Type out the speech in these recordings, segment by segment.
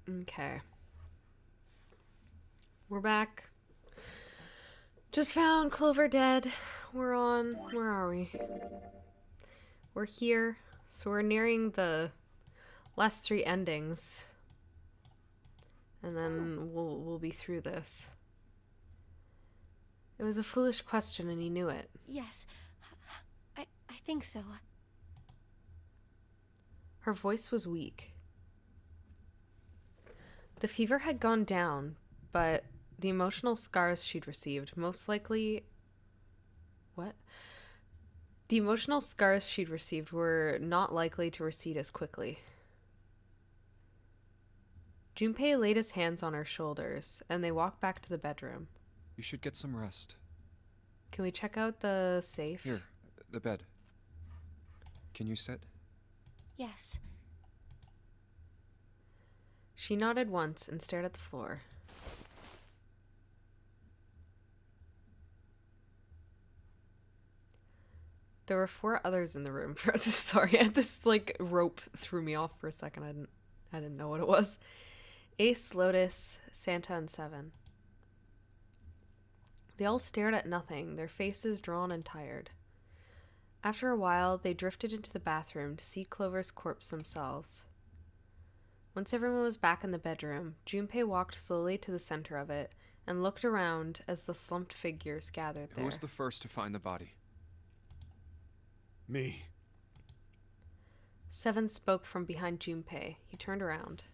Okay. We're back. Just found Clover dead. We're on... Where are we? We're here. So we're nearing the last 3 endings. And then we'll be through this. It was a foolish question and he knew it. Yes. I think so. Her voice was weak. The fever had gone down, but the emotional scars she'd received most likely... What? The emotional scars she'd received were not likely to recede as quickly. Junpei laid his hands on her shoulders, and they walked back to the bedroom. You should get some rest. Can we check out the safe? Here, the bed. Can you sit? Yes. She nodded once and stared at the floor. There were 4 others in the room. Sorry, I had this rope threw me off for a second. I didn't know what it was. Ace, Lotus, Santa, and Seven. They all stared at nothing, their faces drawn and tired. After a while, they drifted into the bathroom to see Clover's corpse themselves. Once everyone was back in the bedroom, Junpei walked slowly to the center of it and looked around as the slumped figures gathered there. Who was the first to find the body? Me. Seven spoke from behind Junpei. He turned around.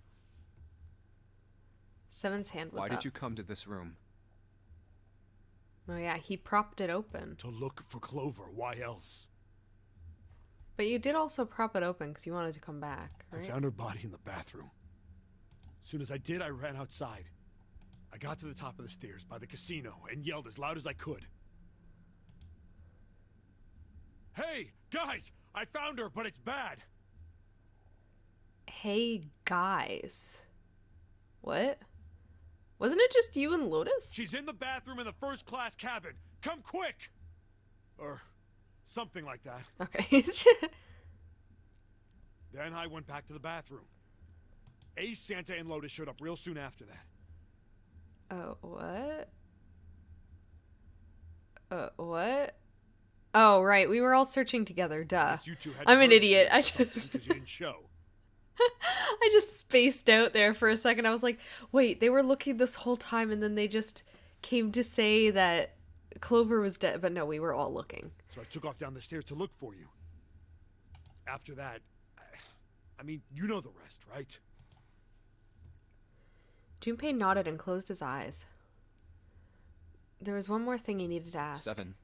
Seven's hand was up. Why did you come to this room? Oh yeah, he propped it open. To look for Clover. Why else? But you did also prop it open because you wanted to come back, right? I found her body in the bathroom. As soon as I did, I ran outside. I got to the top of the stairs by the casino and yelled as loud as I could. Hey, guys! I found her, but it's bad! Hey, guys. What? Wasn't it just you and Lotus? She's in the bathroom in the first-class cabin! Come quick! Or something like that. Okay. Then I went back to the bathroom. Ace, Santa, and Lotus showed up real soon after that. Oh, what? What? Oh, right. We were all searching together. Duh. You two had I'm an murdered idiot. me or I something just... 'cause you didn't show. I just spaced out there for a second. I was like, wait, they were looking this whole time and then they just came to say that Clover was dead. But no, we were all looking. So I took off down the stairs to look for you. After that, I mean, you know the rest, right? Junpei nodded and closed his eyes. There was one more thing he needed to ask. Seven.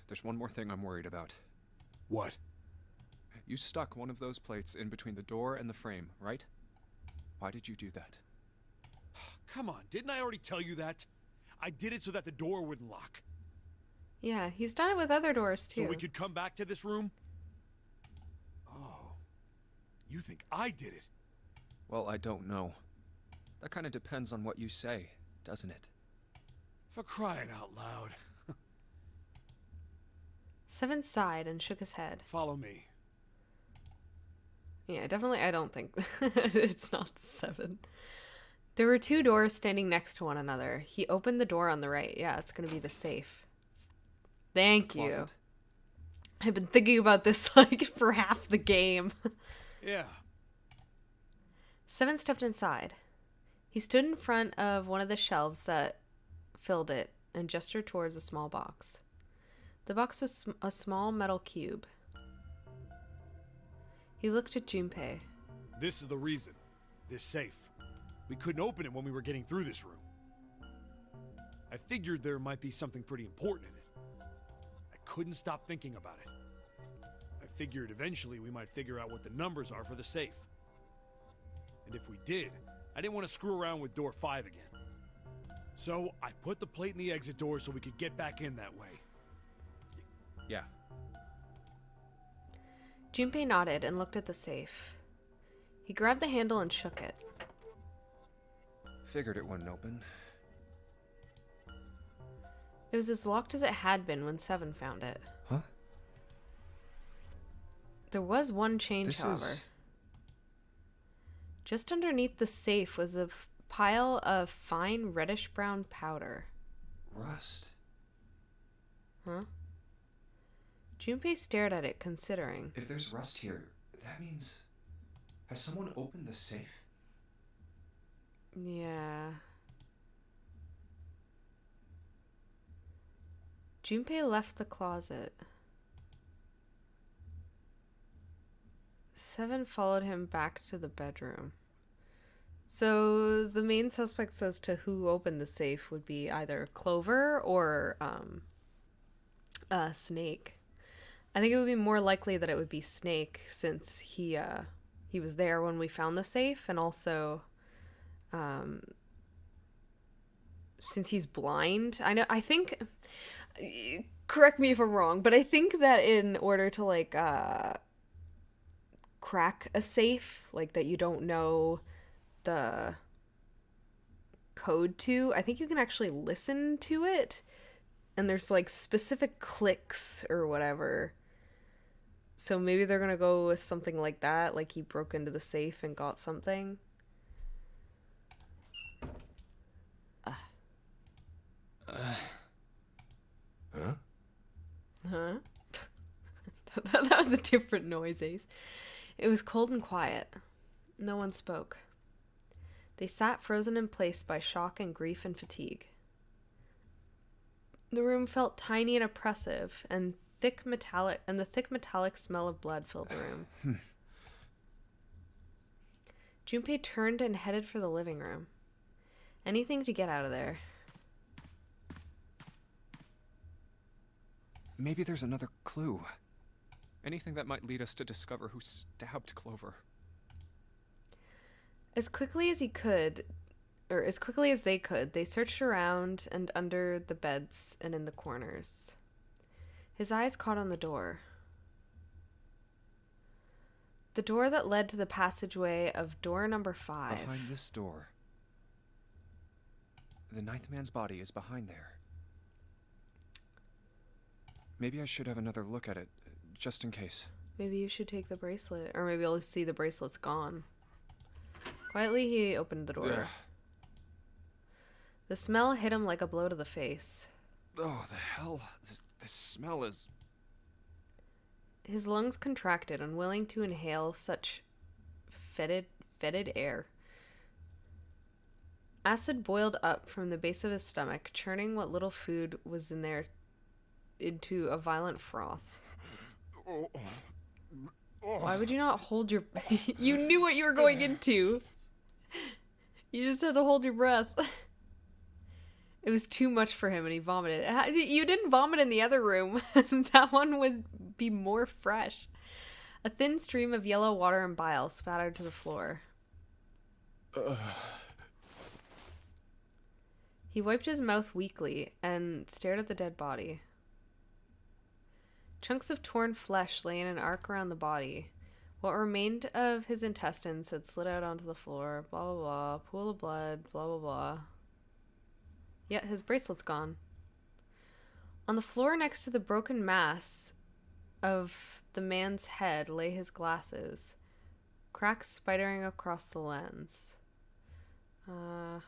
There's one more thing I'm worried about. What? You stuck one of those plates in between the door and the frame, right? Why did you do that? Come on, didn't I already tell you that? I did it so that the door wouldn't lock. Yeah, he's done it with other doors too. So we could come back to this room? Oh. You think I did it? Well, I don't know. That kind of depends on what you say, doesn't it? For crying out loud. Seven sighed and shook his head. Follow me. Yeah, definitely I don't think it's not Seven. There were 2 doors standing next to one another. He opened the door on the right. Yeah, it's going to be the safe. Thank you. Closet. I've been thinking about this for half the game. Yeah. Seven stepped inside. He stood in front of one of the shelves that filled it and gestured towards a small box. The box was a small metal cube. He looked at Junpei. This is the reason. This safe. We couldn't open it when we were getting through this room. I figured there might be something pretty important in it. I couldn't stop thinking about it. I figured eventually we might figure out what the numbers are for the safe. And if we did, I didn't want to screw around with door 5 again. So I put the plate in the exit door so we could get back in that way. Yeah. Junpei nodded and looked at the safe. He grabbed the handle and shook it. Figured it wouldn't open. It was as locked as it had been when Seven found it. Huh? There was one change, This however. is... Just underneath the safe was a pile of fine reddish-brown powder. Rust. Huh? Junpei stared at it, considering. If there's rust here, that means... Has someone opened the safe? Yeah. Junpei left the closet. Seven followed him back to the bedroom. So the main suspects as to who opened the safe would be either Clover or Snake. I think it would be more likely that it would be Snake, since he was there when we found the safe, and also since he's blind. I think, correct me if I'm wrong, but I think that in order to like crack a safe, like that you don't know the code to, I think you can actually listen to it, and there's like specific clicks or whatever. So maybe they're gonna go with something like that, like he broke into the safe and got something. Huh? Huh? That was a different noise, Ace. It was cold and quiet. No one spoke. They sat frozen in place by shock and grief and fatigue. The room felt tiny and oppressive, and the thick metallic smell of blood filled the room. Junpei turned and headed for the living room. Anything to get out of there. Maybe there's another clue. Anything that might lead us to discover who stabbed Clover. As quickly as they could, they searched around and under the beds and in the corners. His eyes caught on the door. The door that led to the passageway of door number 5. Behind this door. The ninth man's body is behind there. Maybe I should have another look at it, just in case. Maybe you should take the bracelet, or maybe I'll see the bracelet's gone. Quietly, he opened the door. Ugh. The smell hit him like a blow to the face. Oh, the hell? This smell is... His lungs contracted, unwilling to inhale such fetid air. Acid boiled up from the base of his stomach, churning what little food was in there into a violent froth. Why would you not hold your... You knew what you were going into. You just had to hold your breath. It was too much for him and he vomited. You didn't vomit in the other room. That one would be more fresh. A thin stream of yellow water and bile spattered to the floor. He wiped his mouth weakly and stared at the dead body. Chunks of torn flesh lay in an arc around the body. What remained of his intestines had slid out onto the floor. Blah, blah, blah. Pool of blood. Blah, blah, blah. Yet his bracelet's gone. On the floor next to the broken mass of the man's head lay his glasses. Cracks spidering across the lens. The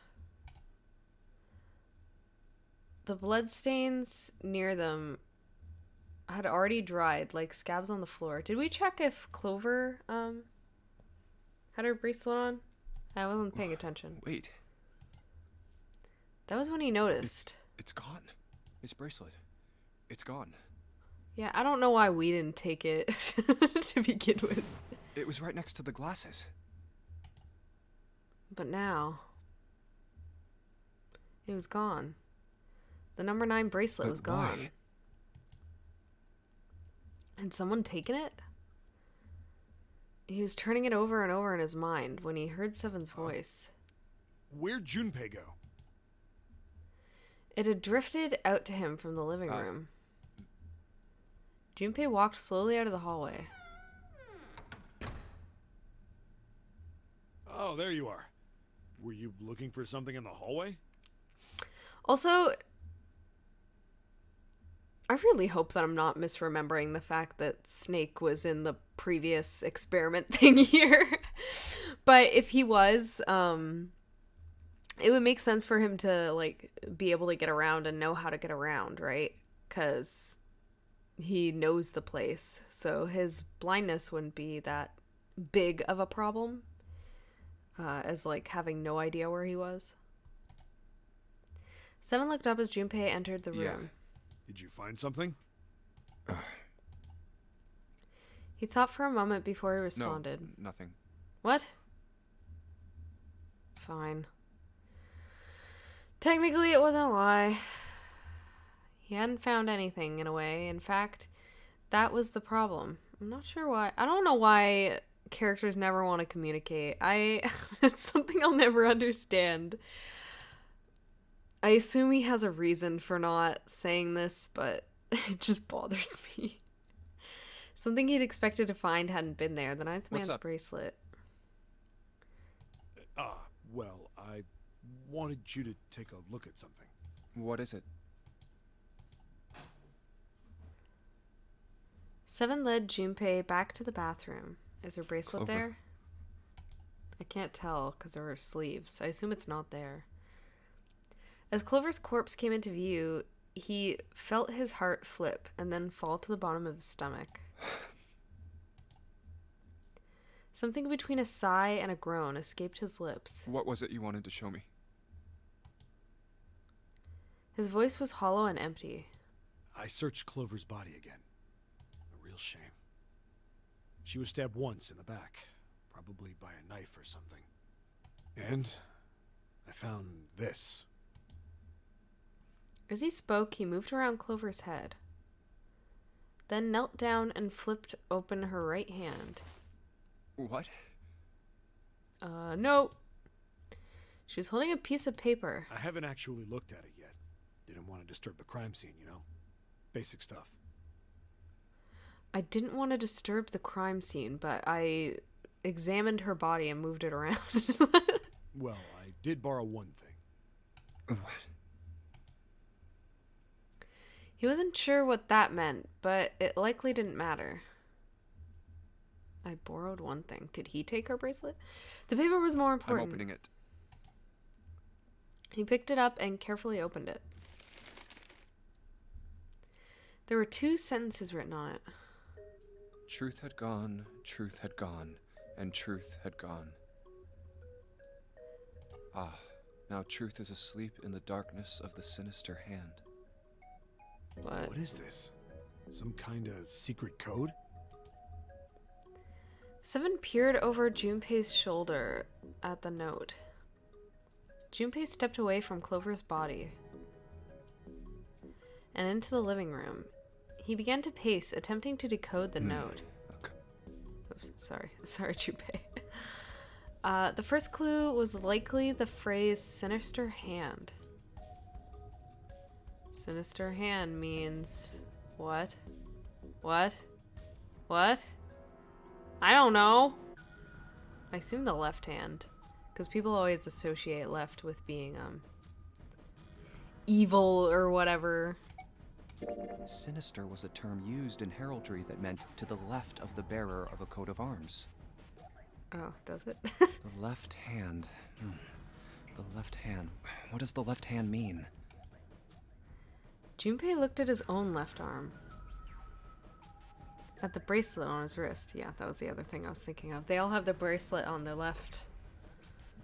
bloodstains near them had already dried like scabs on the floor. Did we check if Clover had her bracelet on? I wasn't paying attention. Wait. That was when he noticed. It's gone. His bracelet. It's gone. Yeah, I don't know why we didn't take it to begin with. It was right next to the glasses. But now, it was gone. The number 9 bracelet was gone. Why? Had someone taken it? He was turning it over and over in his mind when he heard Seven's voice. Where'd Junpei go? It had drifted out to him from the living room. Junpei walked slowly out of the hallway. Oh, there you are. Were you looking for something in the hallway? Also, I really hope that I'm not misremembering the fact that Snake was in the previous experiment thing here. But if he was, it would make sense for him to, like, be able to get around and know how to get around, right? Because he knows the place. So his blindness wouldn't be that big of a problem as, like, having no idea where he was. Seven looked up as Junpei entered the room. Yeah. Did you find something? He thought for a moment before he responded. No, nothing. What? Fine. Technically, it wasn't a lie. He hadn't found anything, in a way. In fact, that was the problem. I'm not sure why. I don't know why characters never want to communicate. It's something I'll never understand. I assume he has a reason for not saying this, but it just bothers me. Something he'd expected to find hadn't been there. The ninth What's man's up? bracelet. Well, I wanted you to take a look at something. What is it? Seven led Junpei back to the bathroom. Is her bracelet Clover. there? I can't tell because of her sleeves. I assume it's not there. As Clover's corpse came into view, he felt his heart flip and then fall to the bottom of his stomach. Something between a sigh and a groan escaped his lips. What was it you wanted to show me? His voice was hollow and empty. I searched Clover's body again. A real shame. She was stabbed once in the back, probably by a knife or something. And I found this. As he spoke, he moved around Clover's head, then knelt down and flipped open her right hand. What? No. She was holding a piece of paper. I haven't actually looked at it yet. Didn't want to disturb the crime scene, you know? Basic stuff. I didn't want to disturb the crime scene, but I examined her body and moved it around. Well, I did borrow one thing. What? He wasn't sure what that meant, but it likely didn't matter. I borrowed one thing. Did he take her bracelet? The paper was more I'm important. opening it. He picked it up and carefully opened it. There were 2 sentences written on it. Truth had gone, and truth had gone. Ah, now truth is asleep in the darkness of the sinister hand. What? What is this? Some kind of secret code? Seven peered over Junpei's shoulder at the note. Junpei stepped away from Clover's body and into the living room. He began to pace, attempting to decode the note. Okay. Oops, sorry, Junpei. The first clue was likely the phrase "sinister hand." Sinister hand means what? What? What? I don't know. I assume the left hand, because people always associate left with being evil or whatever. Sinister was a term used in heraldry that meant to the left of the bearer of a coat of arms. Oh, does it? The left hand. The left hand. What does the left hand mean? Junpei looked at his own left arm. At the bracelet on his wrist. Yeah, that was the other thing I was thinking of. They all have the bracelet on their left.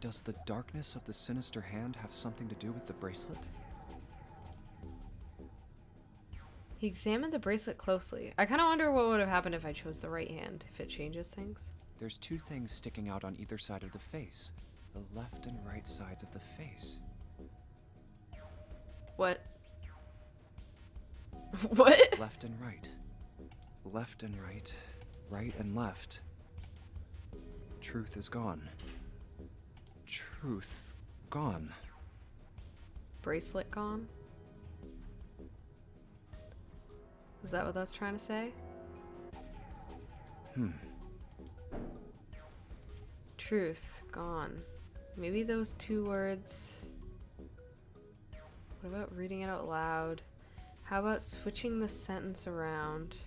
Does the darkness of the sinister hand have something to do with the bracelet? He examined the bracelet closely. I kind of wonder what would have happened if I chose the right hand, if it changes things. There's 2 things sticking out on either side of the face. The left and right sides of the face. What? What? Left and right. Left and right. Right and left. Truth is gone. Truth gone. Bracelet gone? Is that what that's trying to say? Truth gone. Maybe those 2 words. What about reading it out loud? How about switching the sentence around?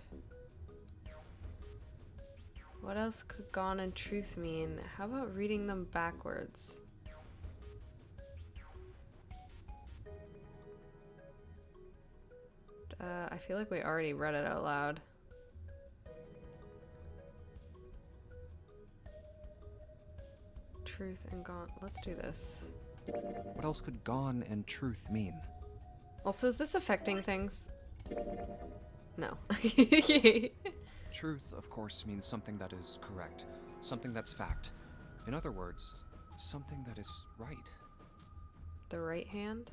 What else could gone and truth mean? How about reading them backwards? I feel like we already read it out loud. Truth and gone. Let's do this. What else could gone and truth mean? Also, is this affecting things? No. Truth, of course, means something that is correct, something that's fact. In other words, something that is right. The right hand?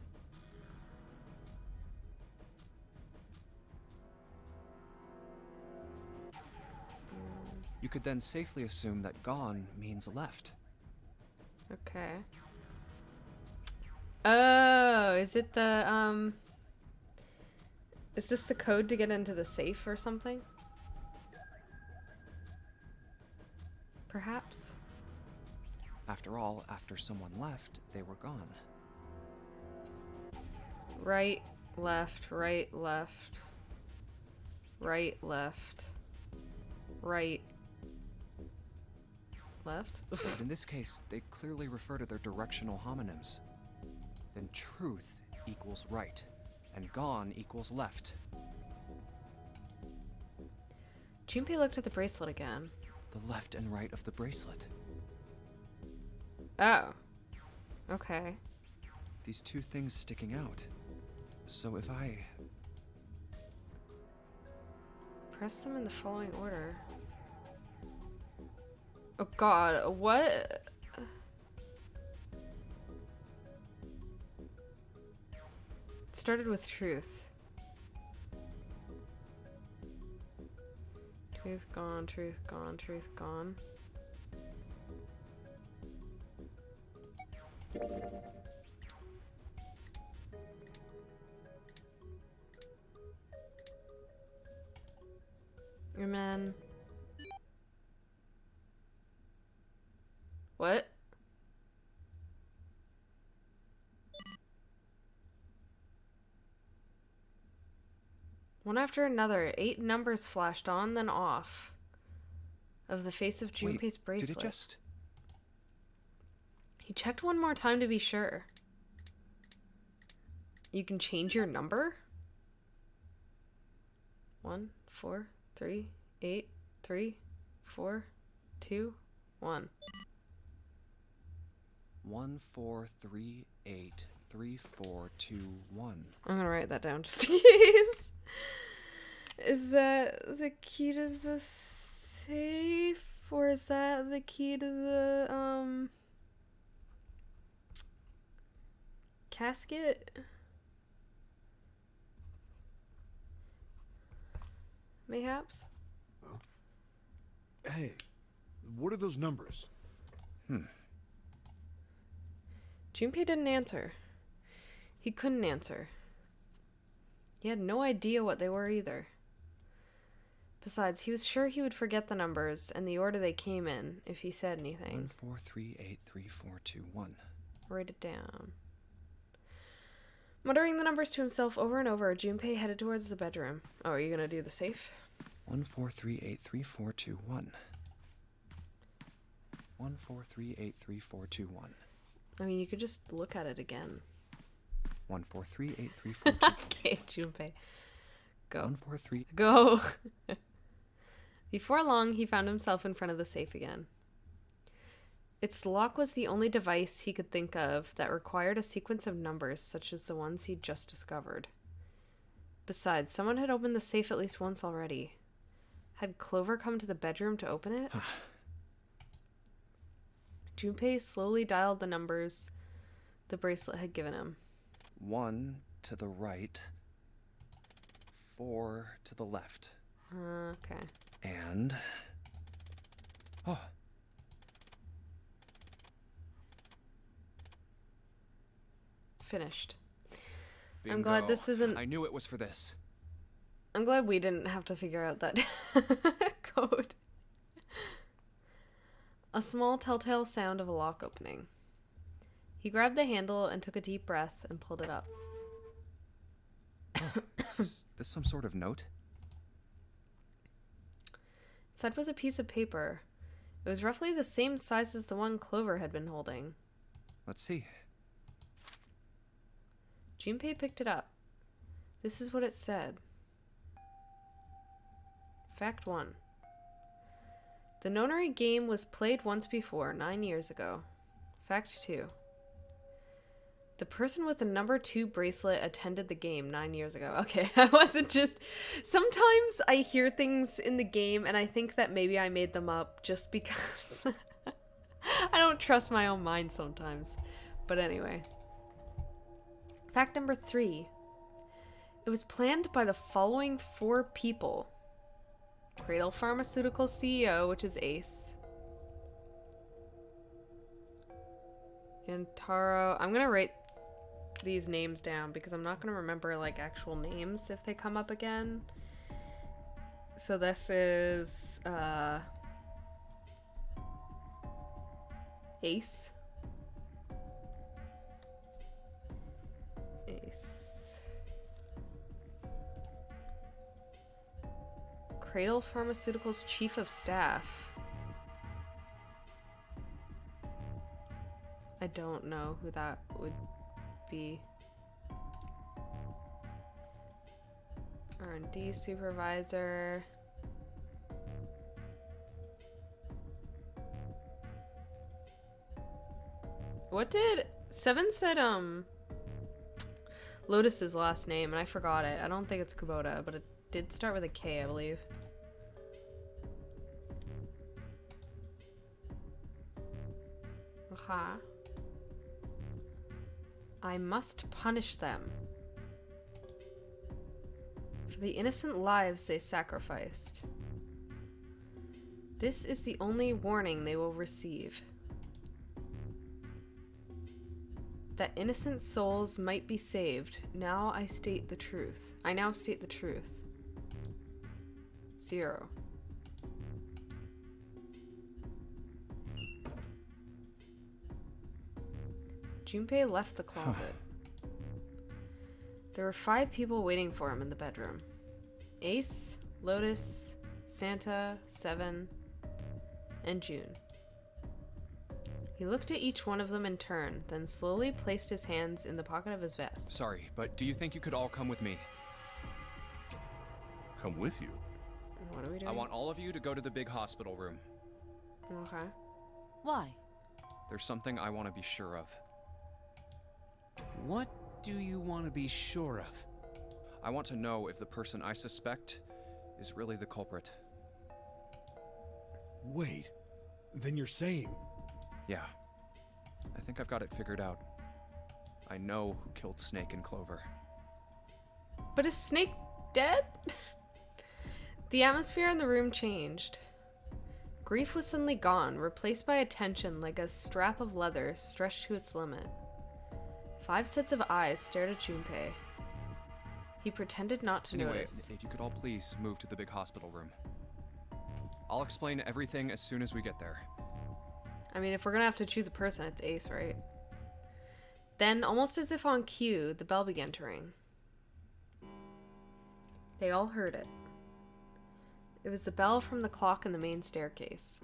You could then safely assume that gone means left. Okay. Oh, is it the, is this the code to get into the safe or something? Perhaps? After all, after someone left, they were gone. Right, left, right, left. Right, left. Right. Left? But in this case, they clearly refer to their directional homonyms. Then truth equals right, and gone equals left. Junpei looked at the bracelet again. The left and right of the bracelet. Oh. Okay. These two things sticking out. So if I... Press them in the following order. Oh god, what? It started with truth. Truth gone, truth gone, truth gone. And then... What? One after another, 8 numbers flashed on, then off. Of the face of Junpei's bracelet. Did it just... He checked one more time to be sure. You can change your number? 1, 4, 3, 8, 3, 4, 2, 1. 1, 4, 3, 8, 3, 4, 2, 1. I'm gonna write that down just in case. Is that the key to the safe? Or is that the key to the, casket? Mayhaps? Hey, what are those numbers? Junpei didn't answer. He couldn't answer. He had no idea what they were either. Besides, he was sure he would forget the numbers and the order they came in if he said 1, anything. 4, 3, 8, 3, 4, 2, 1. Write it down. Muttering the numbers to himself over and over, Junpei headed towards the bedroom. Oh, are you gonna do the safe? 1, 4, 3, 8, 3, 4, 2, 1. 1, 4, 3, 8, 3, 4, 2, 1. I mean, you could just look at it again. 1, 4, 3, 8, 3, 4, 2. Okay, Junpei. Go. 1, 4, 3. Go! Before long, he found himself in front of the safe again. Its lock was the only device he could think of that required a sequence of numbers such as the ones he'd just discovered. Besides, someone had opened the safe at least once already. Had Clover come to the bedroom to open it? Junpei slowly dialed the numbers the bracelet had given him. 1 to the right, 4 to the left. Okay. And... Oh. Finished. Bingo. I'm glad this isn't... I knew it was for this. I'm glad we didn't have to figure out that code. A small telltale sound of a lock opening. He grabbed the handle and took a deep breath and pulled it up. Is this some sort of note? It Outside was a piece of paper. It was roughly the same size as the one Clover had been holding. Let's see. Junpei picked it up. This is what it said. Fact 1. The Nonary game was played once before, 9 years ago. Fact 2. The person with the number 2 bracelet attended the game 9 years ago. Okay, I wasn't just... Sometimes I hear things in the game and I think that maybe I made them up just because I don't trust my own mind sometimes. But anyway. Fact number 3. It was planned by the following 4 people. Cradle Pharmaceuticals CEO, which is Ace. Gentaro. I'm going to write these names down because I'm not going to remember like actual names if they come up again. So this is Ace. Ace. Cradle Pharmaceuticals Chief of Staff. I don't know who that would be. R&D Supervisor. What did... Seven said, Lotus's last name, and I forgot it. I don't think it's Kubota, but it did start with a K, I believe. Aha. I must punish them for the innocent lives they sacrificed. This is the only warning they will receive. That innocent souls might be saved. Now I state the truth. I now state the truth. 0. Junpei left the closet. There were 5 people waiting for him in the bedroom. Ace, Lotus, Santa, Seven, and June. He looked at each one of them in turn, then slowly placed his hands in the pocket of his vest. Sorry, but do you think you could all come with me? Come with you? What are we doing? I want all of you to go to the big hospital room. Okay. Why? There's something I want to be sure of. What do you want to be sure of? I want to know if the person I suspect is really the culprit. Wait, then you're saying... Yeah. I think I've got it figured out. I know who killed Snake and Clover. But is Snake dead? The atmosphere in the room changed. Grief was suddenly gone, replaced by attention like a strap of leather stretched to its limit. 5 sets of eyes stared at Junpei. He pretended not to Anyway, notice. if you could all please move to the big hospital room. I'll explain everything as soon as we get there. I mean, if we're gonna have to choose a person, it's Ace, right? Then, almost as if on cue, the bell began to ring. They all heard it. It was the bell from the clock in the main staircase.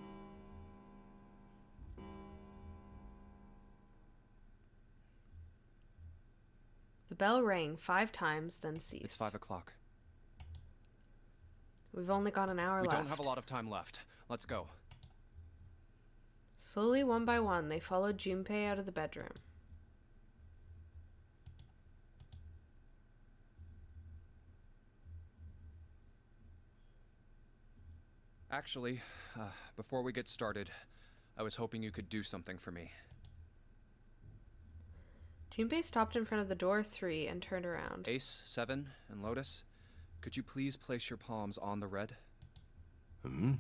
The bell rang 5 times, then ceased. It's 5 o'clock. We've only got an hour We left. don't have a lot of time left. Let's go. Slowly, one by one, they followed Junpei out of the bedroom. Actually, before we get started, I was hoping you could do something for me. Junpei stopped in front of the door 3 and turned around. Ace, Seven, and Lotus, could you please place your palms on the red? Hmm?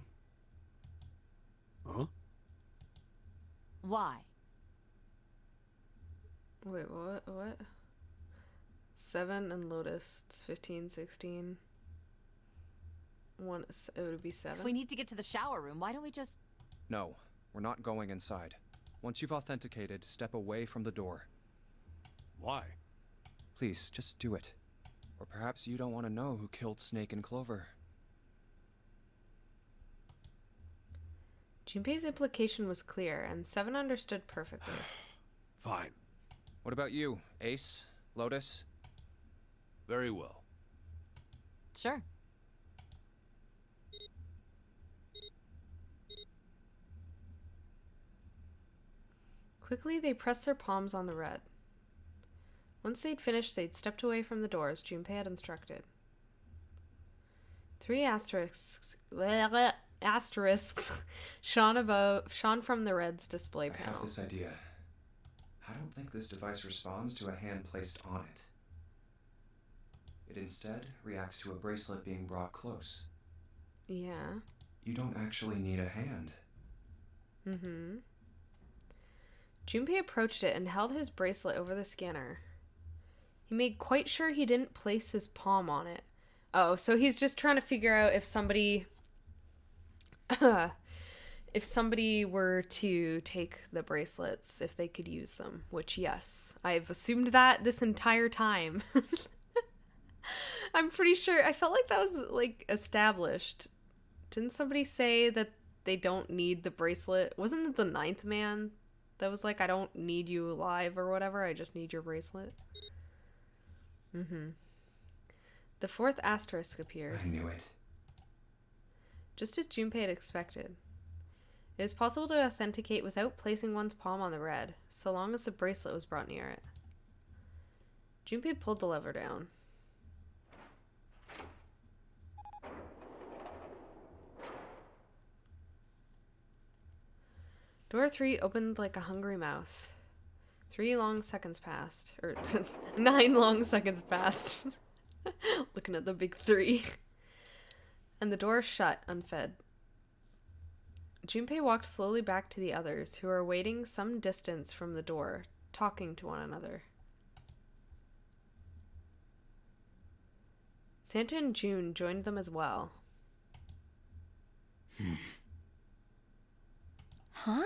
Huh? Why? Wait, what? 7 and Lotus. It's 15, 16. One, it would be 7. If we need to get to the shower room, why don't we just... No, we're not going inside. Once you've authenticated, step away from the door. Why? Please, just do it. Or perhaps you don't want to know who killed Snake and Clover. Junpei's implication was clear, and Seven understood perfectly. Fine. What about you, Ace? Lotus? Very well. Sure. Quickly, they pressed their palms on the red. Once they'd finished, they'd stepped away from the doors Junpei had instructed. 3 asterisks shone from the red's display I have panel. this idea. I don't think this device responds to a hand placed on it. It instead reacts to a bracelet being brought close. Yeah. You don't actually need a hand. Mm-hmm. Junpei approached it and held his bracelet over the scanner. He made quite sure he didn't place his palm on it. Oh, so he's just trying to figure out if somebody were to take the bracelets, if they could use them, which yes, I've assumed that this entire time. I'm pretty sure, I felt like that was like established. Didn't somebody say that they don't need the bracelet? Wasn't it the 9th man that was like, I don't need you alive or whatever, I just need your bracelet? Mm-hmm. The 4th asterisk appeared. I knew it. Just as Junpei had expected. It was possible to authenticate without placing one's palm on the red, so long as the bracelet was brought near it. Junpei pulled the lever down. Door 3 opened like a hungry mouth. 3 long seconds passed. Or 9 long seconds passed. Looking at the big 3. And the door shut, unfed. Junpei walked slowly back to the others, who were waiting some distance from the door, talking to one another. Santa and June joined them as well. Huh?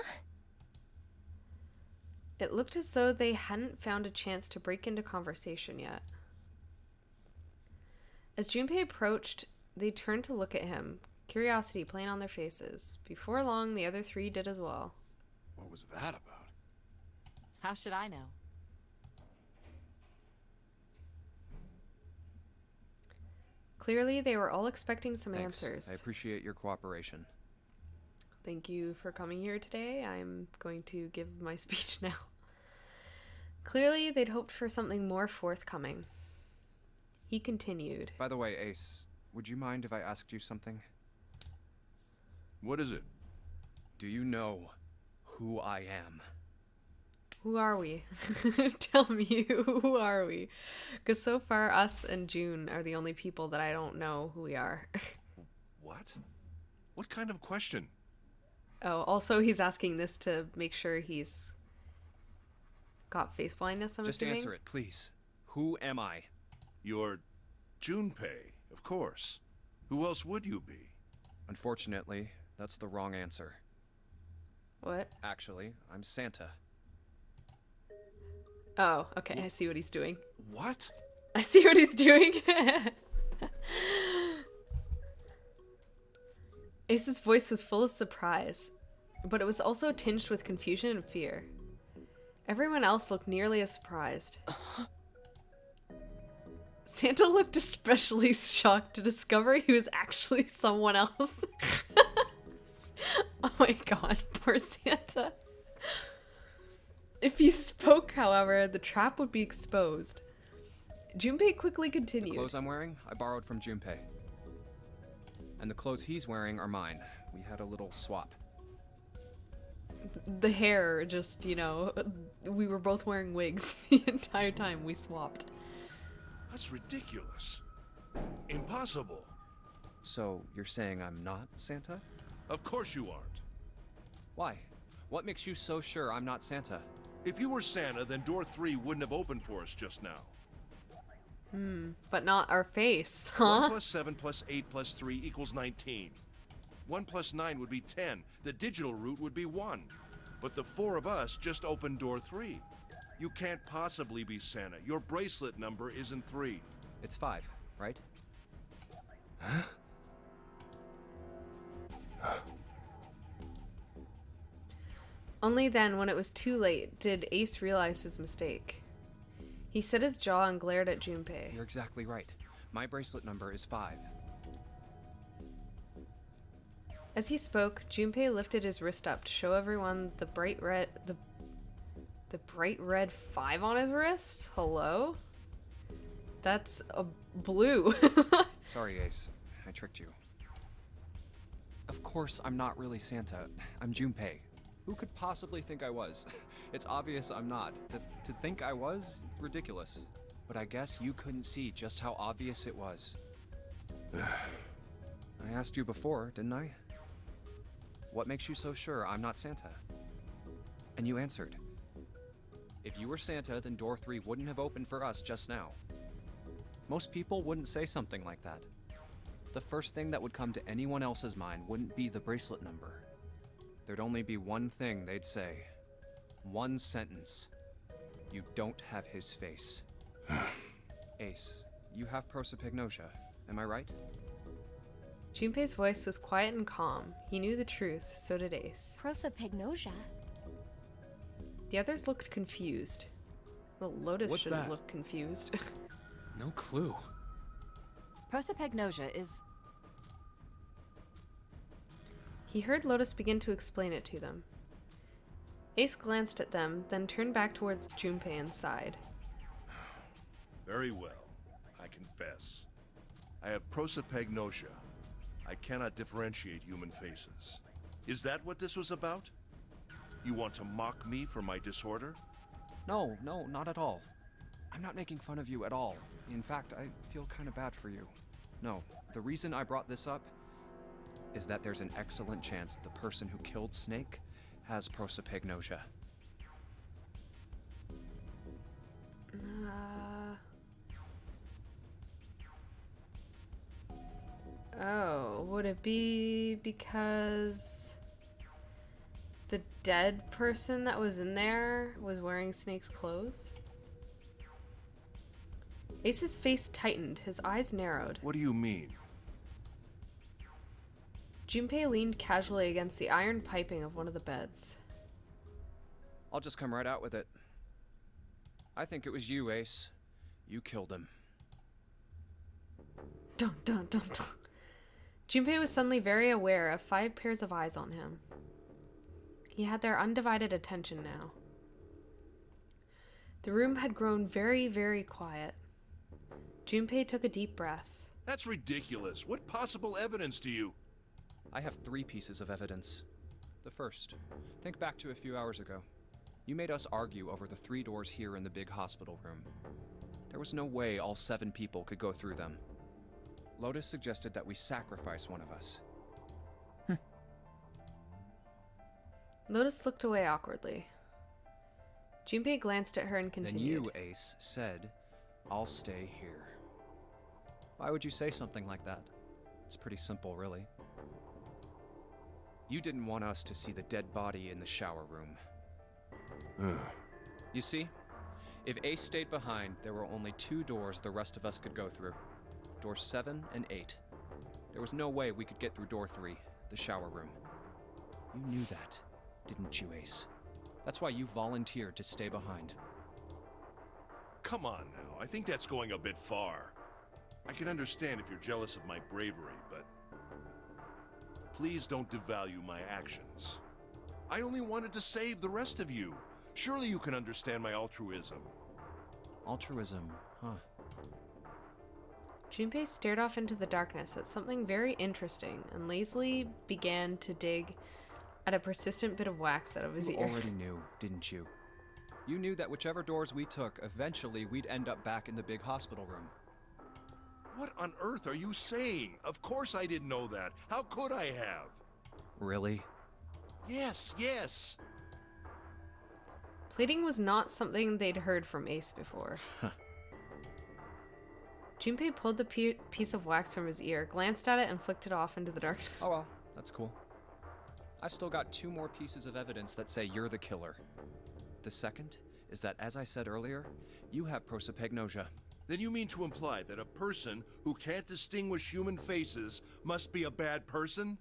It looked as though they hadn't found a chance to break into conversation yet. As Junpei approached, they turned to look at him, curiosity playing on their faces. Before long, the other 3 did as well. What was that about? How should I know? Clearly, they were all expecting some Thanks. answers. I appreciate your cooperation. Thank you for coming here today. I'm going to give my speech now. Clearly, they'd hoped for something more forthcoming. He continued. By the way, Ace, would you mind if I asked you something? What is it? Do you know who I am? Who are we? Tell me, who are we? Because so far, us and June are the only people that I don't know who we are. What? What kind of question? Oh, also he's asking this to make sure he's got face blindness, I'm Just assuming? answer it, please. Who am I? You're Junpei, of course. Who else would you be? Unfortunately, that's the wrong answer. What? Actually, I'm Santa. Oh, okay, I see what he's doing. What? I see what he's doing. Ace's voice was full of surprise, but it was also tinged with confusion and fear. Everyone else looked nearly as surprised. Santa looked especially shocked to discover he was actually someone else. Oh my god, poor Santa. If he spoke, however, the trap would be exposed. Junpei quickly The continued. clothes I'm wearing, I borrowed from Junpei. And the clothes he's wearing are mine. We had a little swap. The hair, just, you know, we were both wearing wigs the entire time we swapped. That's ridiculous. Impossible. So, you're saying I'm not Santa? Of course you aren't. Why? What makes you so sure I'm not Santa? If you were Santa, then door 3 wouldn't have opened for us just now. But not our face, 1 huh? plus 7 plus 8 plus 3 equals 19. 1 plus 9 would be 10. The digital route would be 1. But the 4 of us just opened door 3. You can't possibly be Santa. Your bracelet number isn't 3. It's 5, right? Only then, when it was too late, did Ace realize his mistake. He set his jaw and glared at Junpei. You're exactly right. My bracelet number is 5. As he spoke, Junpei lifted his wrist up to show everyone the bright red 5 on his wrist. Hello? That's a blue. Sorry, Ace. I tricked you. Of course, I'm not really Santa. I'm Junpei. Who could possibly think I was? It's obvious I'm not. To think I was? Ridiculous. But I guess you couldn't see just how obvious it was. I asked you before, didn't I? What makes you so sure I'm not Santa? And you answered. If you were Santa, then door 3 wouldn't have opened for us just now. Most people wouldn't say something like that. The first thing that would come to anyone else's mind wouldn't be the bracelet number. There'd only be one thing they'd say. One sentence. You don't have his face. Ace, you have prosopagnosia, am I right? Junpei's voice was quiet and calm. He knew the truth, so did Ace. Prosopagnosia? The others looked confused. Well, Lotus What's shouldn't that? look confused. No clue. Prosopagnosia is... He heard Lotus begin to explain it to them. Ace glanced at them, then turned back towards Junpei and sighed. Very well, I confess. I have prosopagnosia. I cannot differentiate human faces. Is that what this was about? You want to mock me for my disorder? No, not at all. I'm not making fun of you at all. In fact, I feel kind of bad for you. No, the reason I brought this up is that there's an excellent chance the person who killed Snake has prosopagnosia. Oh, would it be because the dead person that was in there was wearing Snake's clothes? Ace's face tightened, his eyes narrowed. What do you mean? Junpei leaned casually against the iron piping of one of the beds. I'll just come right out with it. I think it was you, Ace. You killed him. Dun dun dun dun. Junpei was suddenly very aware of 5 pairs of eyes on him. He had their undivided attention now. The room had grown very, very quiet. Junpei took a deep breath. That's ridiculous. What possible evidence do you... I have 3 pieces of evidence. The first, think back to a few hours ago. You made us argue over the 3 doors here in the big hospital room. There was no way all 7 people could go through them. Lotus suggested that we sacrifice one of us. Lotus looked away awkwardly. Junpei glanced at her and Then continued. you, Ace, said, I'll stay here. Why would you say something like that? It's pretty simple, really. You didn't want us to see the dead body in the shower room. You see, if Ace stayed behind, there were only 2 doors the rest of us could go through. Doors 7 and 8. There was no way we could get through door 3, the shower room. You knew that, didn't you, Ace? That's why you volunteered to stay behind. Come on now, I think that's going a bit far. I can understand if you're jealous of my bravery, but... please don't devalue my actions. I only wanted to save the rest of you. Surely you can understand my altruism. Altruism, huh? Junpei stared off into the darkness at something very interesting and lazily began to dig at a persistent bit of wax out of his You ear. already knew, didn't you? You knew that whichever doors we took, eventually we'd end up back in the big hospital room. What on earth are you saying? Of course I didn't know that. How could I have? Really? Yes. Plating was not something they'd heard from Ace before. Junpei pulled the piece of wax from his ear, glanced at it, and flicked it off into the darkness. Oh well, that's cool. I've still got 2 more pieces of evidence that say you're the killer. The second is that, as I said earlier, you have prosopagnosia. Then you mean to imply that a person who can't distinguish human faces must be a bad person?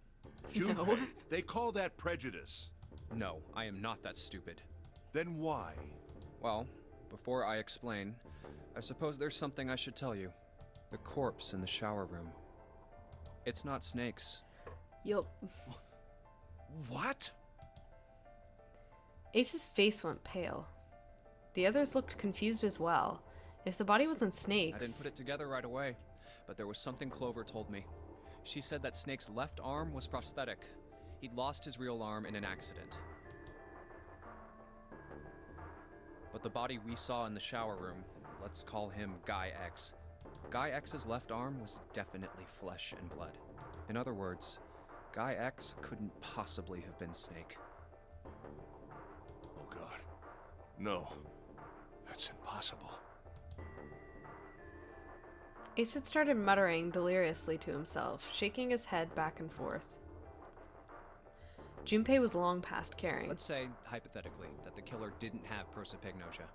Junpei, they call that prejudice. No, I am not that stupid. Then why? Well, before I explain, I suppose there's something I should tell you. The corpse in the shower room. It's not Snake's. Yup. What? Ace's face went pale. The others looked confused as well. If the body wasn't Snake's... I didn't put it together right away, but there was something Clover told me. She said that Snake's left arm was prosthetic. He'd lost his real arm in an accident. But the body we saw in the shower room, let's call him Guy X. Guy X's left arm was definitely flesh and blood. In other words, Guy X couldn't possibly have been Snake. Oh God. No. That's impossible. Ace had started muttering deliriously to himself, shaking his head back and forth. Junpei was long past caring. Let's say, hypothetically, that the killer didn't have prosopagnosia.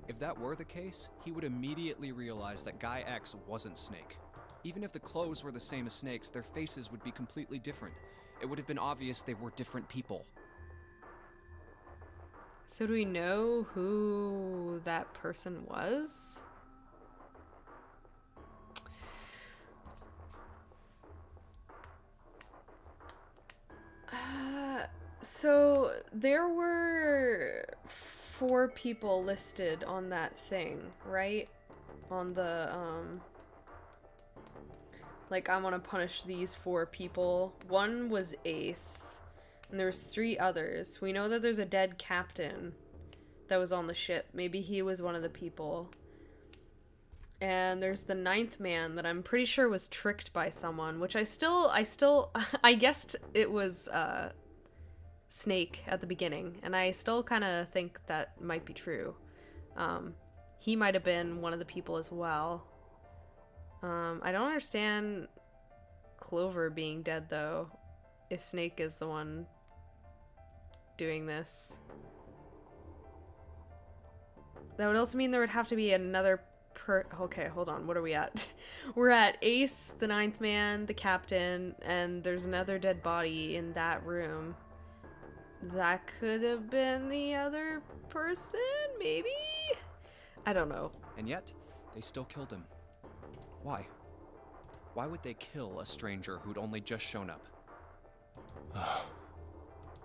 If that were the case, he would immediately realize that Guy X wasn't Snake. Even if the clothes were the same as Snake's, their faces would be completely different. It would have been obvious they were different people. So do we know who that person was? So there were 4 people listed on that thing, right? On the, like, I want to punish these 4 people. One was Ace, and there was 3 others. We know that there's a dead captain that was on the ship. Maybe he was one of the people. And there's the 9th man that I'm pretty sure was tricked by someone, which I guessed it was, Snake at the beginning, and I still kind of think that might be true. He might have been one of the people as well. I don't understand Clover being dead, though, if Snake is the one doing this. That would also mean there would have to be another okay, hold on, what are we at? We're at Ace, the 9th man, the captain, and there's another dead body in that room. That could have been the other person, maybe? I don't know. And yet, they still killed him. Why? Why would they kill a stranger who'd only just shown up?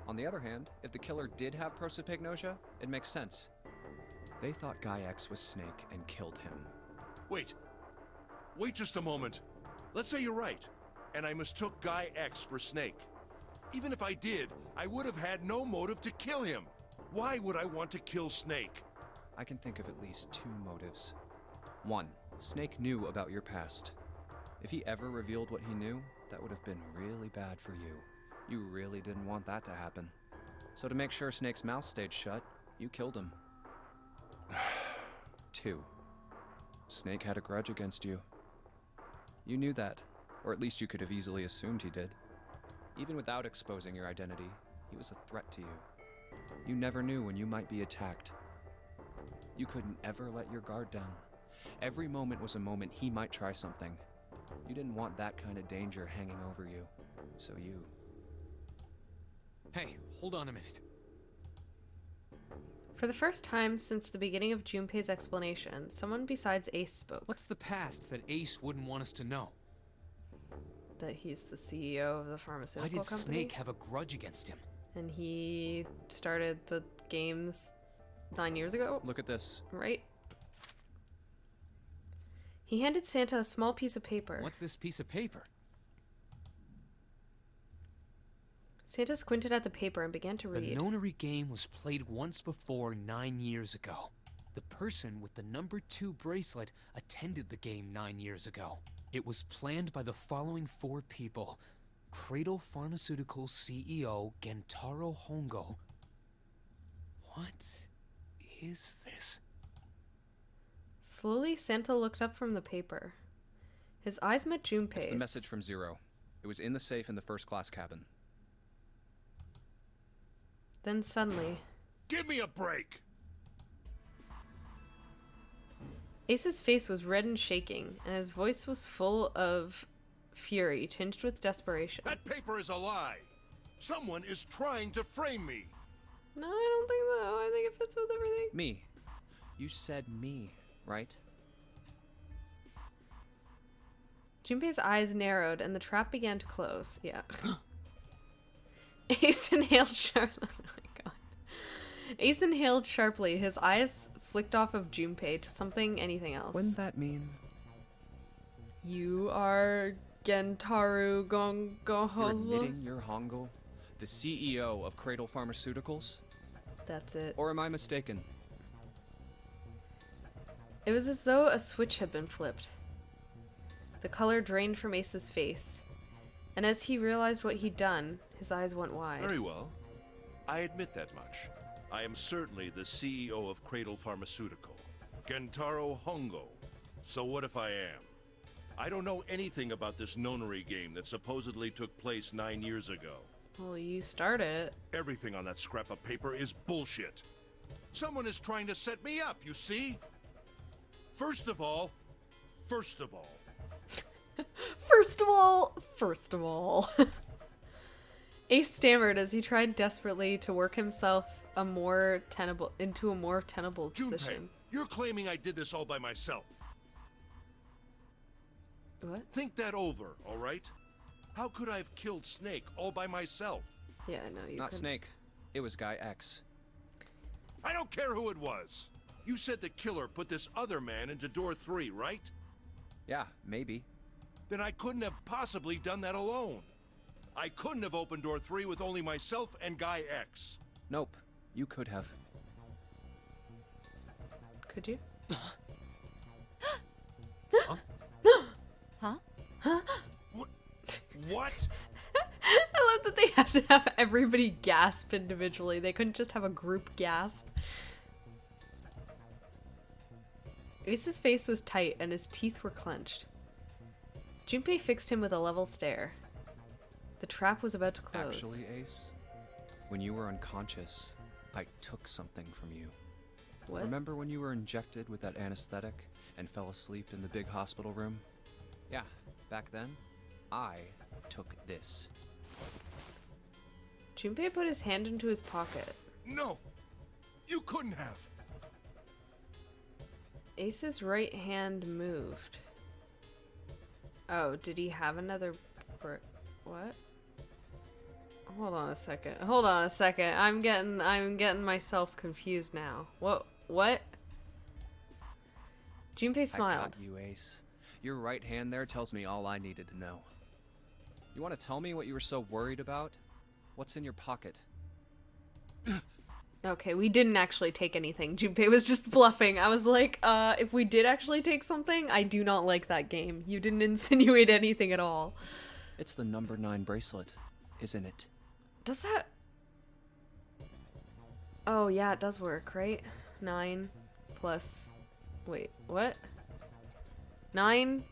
On the other hand, if the killer did have prosopagnosia, it makes sense. They thought Guy X was Snake and killed him. Wait. Wait just a moment. Let's say you're right, and I mistook Guy X for Snake. Even if I did, I would have had no motive to kill him. Why would I want to kill Snake? I can think of at least 2 motives. 1, Snake knew about your past. If he ever revealed what he knew, that would have been really bad for you. You really didn't want that to happen. So to make sure Snake's mouth stayed shut, you killed him. 2, Snake had a grudge against you. You knew that, or at least you could have easily assumed he did. Even without exposing your identity, he was a threat to you. You never knew when you might be attacked. You couldn't ever let your guard down. Every moment was a moment he might try something. You didn't want that kind of danger hanging over you, so you... Hey, hold on a minute. For the first time since the beginning of Junpei's explanation, someone besides Ace spoke. What's the past that Ace wouldn't want us to know? That he's the CEO of the pharmaceutical Why did company. Snake have a grudge against him? And he started the games 9 years ago, Look at this. right? He handed Santa a small piece of paper. What's this piece of paper? Santa squinted at the paper and began to The read. nonary game was played once before 9 years ago. The person with the number 2 bracelet attended the game 9 years ago. It was planned by the following 4 people. Cradle Pharmaceuticals CEO Gentaro Hongo. What is this? Slowly, Santa looked up from the paper. His eyes met Junpei's. It's the message from Zero. It was in the safe in the first class cabin. Then suddenly, Give me a break! Ace's face was red and shaking, and his voice was full of fury, tinged with desperation. That paper is a lie! Someone is trying to frame me! No, I don't think so. I think it fits with everything. Me. You said me, right? Junpei's eyes narrowed and the trap began to close. Yeah. Ace inhaled sharply. Oh my god. Ace inhaled sharply. His eyes flicked off of Junpei to something, anything else. Wouldn't that mean You are Gentaru you're Gongo. admitting you're Hongo, the CEO of Cradle Pharmaceuticals? That's it. Or am I mistaken? It was as though a switch had been flipped. The color drained from Ace's face, and as he realized what he'd done, his eyes went wide. Very well. I admit that much. I am certainly the CEO of Cradle Pharmaceutical, Gentaro Hongo. So what if I am? I don't know anything about this nonary game that supposedly took place 9 years ago. Well, you started it. Everything on that scrap of paper is bullshit. Someone is trying to set me up, you see? First of all... First of all. Ace stammered as he tried desperately to work himself into a more tenable Junpei, position. you're claiming I did this all by myself. What? Think that over, all right? How could I have killed Snake all by myself? Yeah, no, you Not couldn't. Snake. It was Guy X. I don't care who it was. You said the killer put this other man into door 3, right? Yeah, maybe. Then I couldn't have possibly done that alone. I couldn't have opened door 3 with only myself and Guy X. Nope. You could have. Could you? What? I love that they have to have everybody gasp individually. They couldn't just have a group gasp. Ace's face was tight and his teeth were clenched. Junpei fixed him with a level stare. The trap was about to close. Actually, Ace, when you were unconscious, I took something from you. What? Remember when you were injected with that anesthetic and fell asleep in the big hospital room? Yeah, back then, I took this. Junpei put his hand into his pocket. No! You couldn't have! Ace's right hand moved. Oh, did he have another... What? Hold on a second. Hold on a second. I'm getting myself confused now. What? Junpei I smiled. got you, Ace. Your right hand there tells me all I needed to know. You want to tell me what you were so worried about? What's in your pocket? Okay, we didn't actually take anything. Junpei was just bluffing. I was like, if we did actually take something, I do not like that game. You didn't insinuate anything at all. It's the number 9 bracelet, isn't it? Does that... Oh, yeah, it does work, right? 9 plus... Wait, what? 9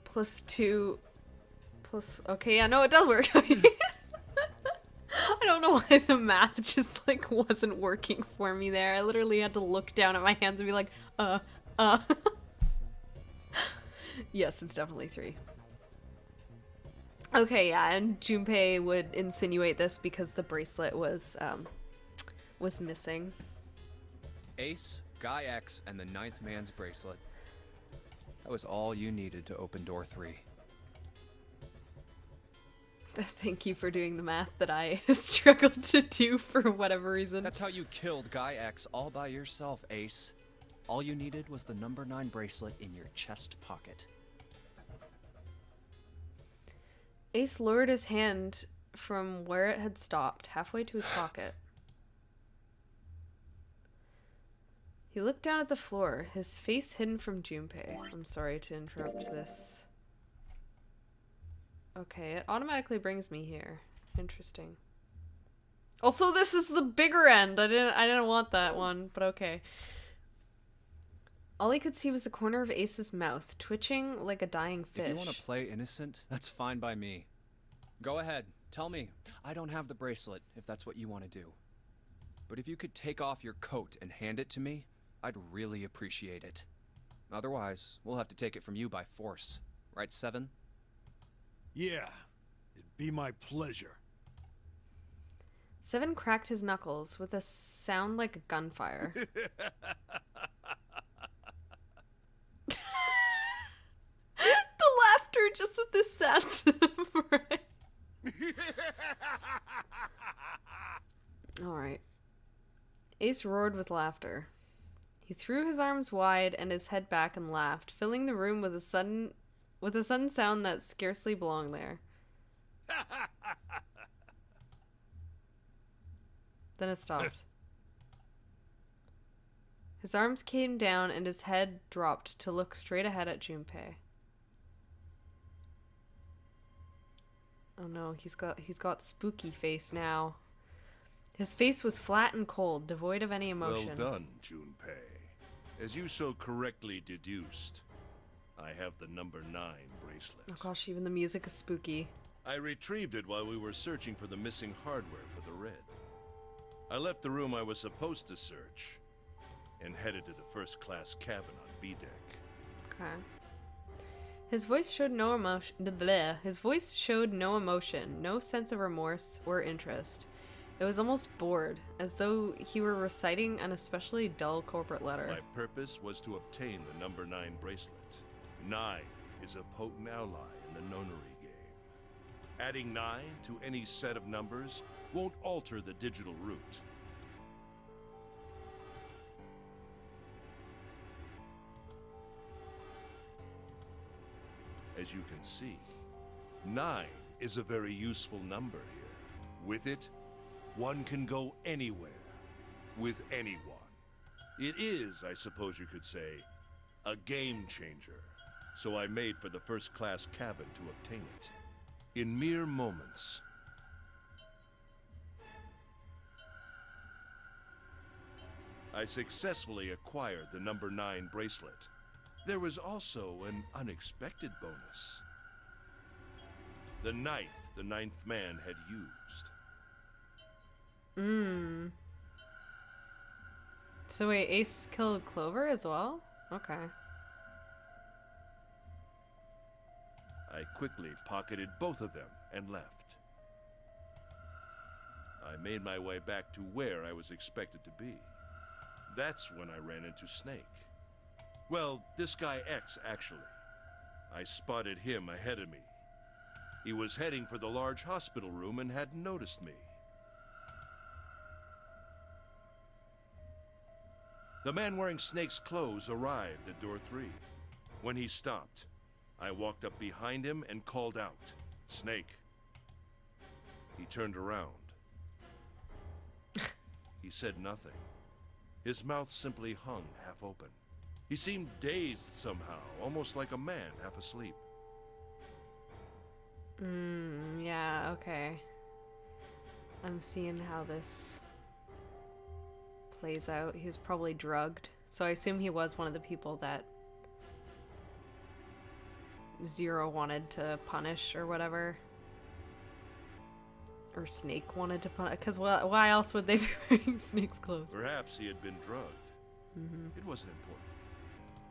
plus 2 plus... Okay, yeah, no, it does work. I don't know why the math just, like, wasn't working for me there. I literally had to look down at my hands and be like, Yes, it's definitely 3. Okay, yeah, and Junpei would insinuate this because the bracelet was missing. Ace, Guy X, and the 9th man's bracelet. That was all you needed to open door 3. Thank you for doing the math that I struggled to do for whatever reason. That's how you killed Guy X all by yourself, Ace. All you needed was the number 9 bracelet in your chest pocket. Ace lowered his hand from where it had stopped, halfway to his pocket. He looked down at the floor, his face hidden from Junpei. I'm sorry to interrupt this. Okay, it automatically brings me here. Interesting. Also, this is the bigger end. I didn't want that one, but okay. All he could see was the corner of Ace's mouth, twitching like a dying fish. If you want to play innocent, that's fine by me. Go ahead, tell me. I don't have the bracelet, if that's what you want to do. But if you could take off your coat and hand it to me, I'd really appreciate it. Otherwise, we'll have to take it from you by force. Right, Seven? Yeah, it'd be my pleasure. Seven cracked his knuckles with a sound like a gunfire. The laughter just with this sad right. Alright. Ace roared with laughter. He threw his arms wide and his head back and laughed, filling the room with a sudden sound that scarcely belonged there. Then it stopped. His arms came down and his head dropped to look straight ahead at Junpei. Oh no, he's got spooky face now. His face was flat and cold, devoid of any emotion. Well done, Junpei. As you so correctly deduced, I have the number 9 bracelet. Oh gosh, even the music is spooky. I retrieved it while we were searching for the missing hardware for the red. I left the room I was supposed to search and headed to the first-class cabin on B deck. Okay. His voice showed no emotion. His voice showed no emotion, no sense of remorse or interest. It was almost bored, as though he were reciting an especially dull corporate letter. My purpose was to obtain the number 9 bracelet. 9 is a potent ally in the nonary game. Adding 9 to any set of numbers won't alter the digital root. As you can see, 9 is a very useful number here. With it, one can go anywhere, with anyone. It is, I suppose you could say, a game changer. So I made for the first-class cabin to obtain it. In mere moments, I successfully acquired the number 9 bracelet. There was also an unexpected bonus. The knife the 9th man had used. So wait, Ace killed Clover as well? Okay. I quickly pocketed both of them and left. I made my way back to where I was expected to be. That's when I ran into Snake. Well, this guy X, actually. I spotted him ahead of me. He was heading for the large hospital room and hadn't noticed me. The man wearing Snake's clothes arrived at door 3. When he stopped, I walked up behind him and called out, "Snake." He turned around. He said nothing. His mouth simply hung half open. He seemed dazed somehow, almost like a man half asleep. Yeah, okay. I'm seeing how this plays out. He was probably drugged. So I assume he was one of the people that Zero wanted to punish or whatever. Or Snake wanted to punish. Because why else would they be wearing Snake's clothes? Perhaps he had been drugged. It wasn't important.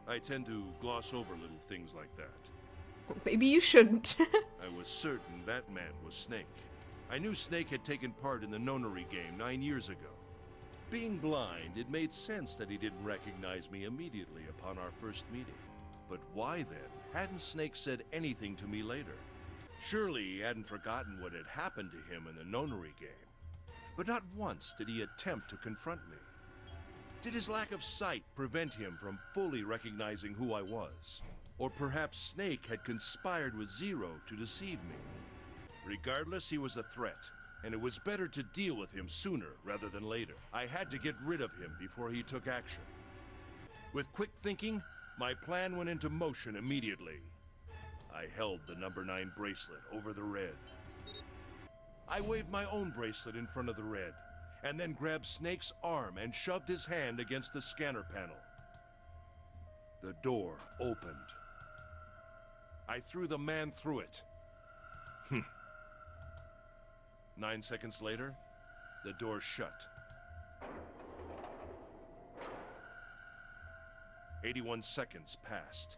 I tend to gloss over little things like that. Well, maybe you shouldn't. I was certain that man was Snake. I knew Snake had taken part in the nonary game 9 years ago. Being blind, it made sense that he didn't recognize me immediately upon our first meeting. But why then hadn't Snake said anything to me later? Surely he hadn't forgotten what had happened to him in the nonary game. But not once did he attempt to confront me. Did his lack of sight prevent him from fully recognizing who I was? Or perhaps Snake had conspired with Zero to deceive me? Regardless, he was a threat, and it was better to deal with him sooner rather than later. I had to get rid of him before he took action. With quick thinking, my plan went into motion immediately. I held the number 9 bracelet over the red. I waved my own bracelet in front of the red, and then grabbed Snake's arm and shoved his hand against the scanner panel. The door opened. I threw the man through it. 9 seconds later, the door shut. 81 seconds passed.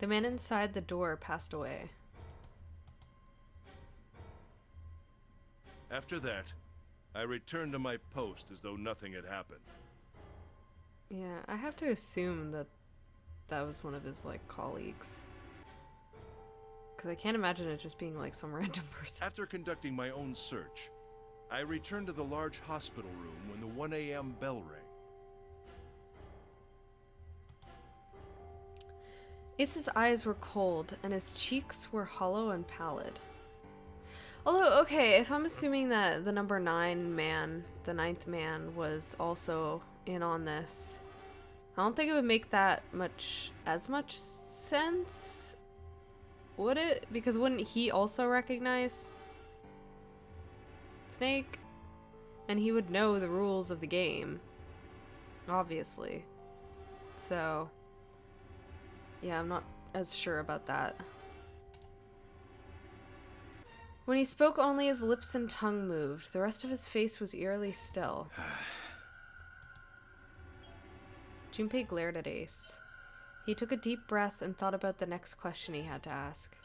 The man inside the door passed away. After that, I returned to my post as though nothing had happened. Yeah, I have to assume that that was one of his, like, colleagues. Because I can't imagine it just being, like, some random person. After conducting my own search, I returned to the large hospital room when the 1 a.m. bell rang. Ace's eyes were cold, and his cheeks were hollow and pallid. Although, okay, if I'm assuming that the number 9 man, the 9th man, was also in on this, I don't think it would make that as much sense, would it? Because wouldn't he also recognize Snake? And he would know the rules of the game, obviously. So, yeah, I'm not as sure about that. When he spoke, only his lips and tongue moved. The rest of his face was eerily still. Junpei glared at Ace. He took a deep breath and thought about the next question he had to ask.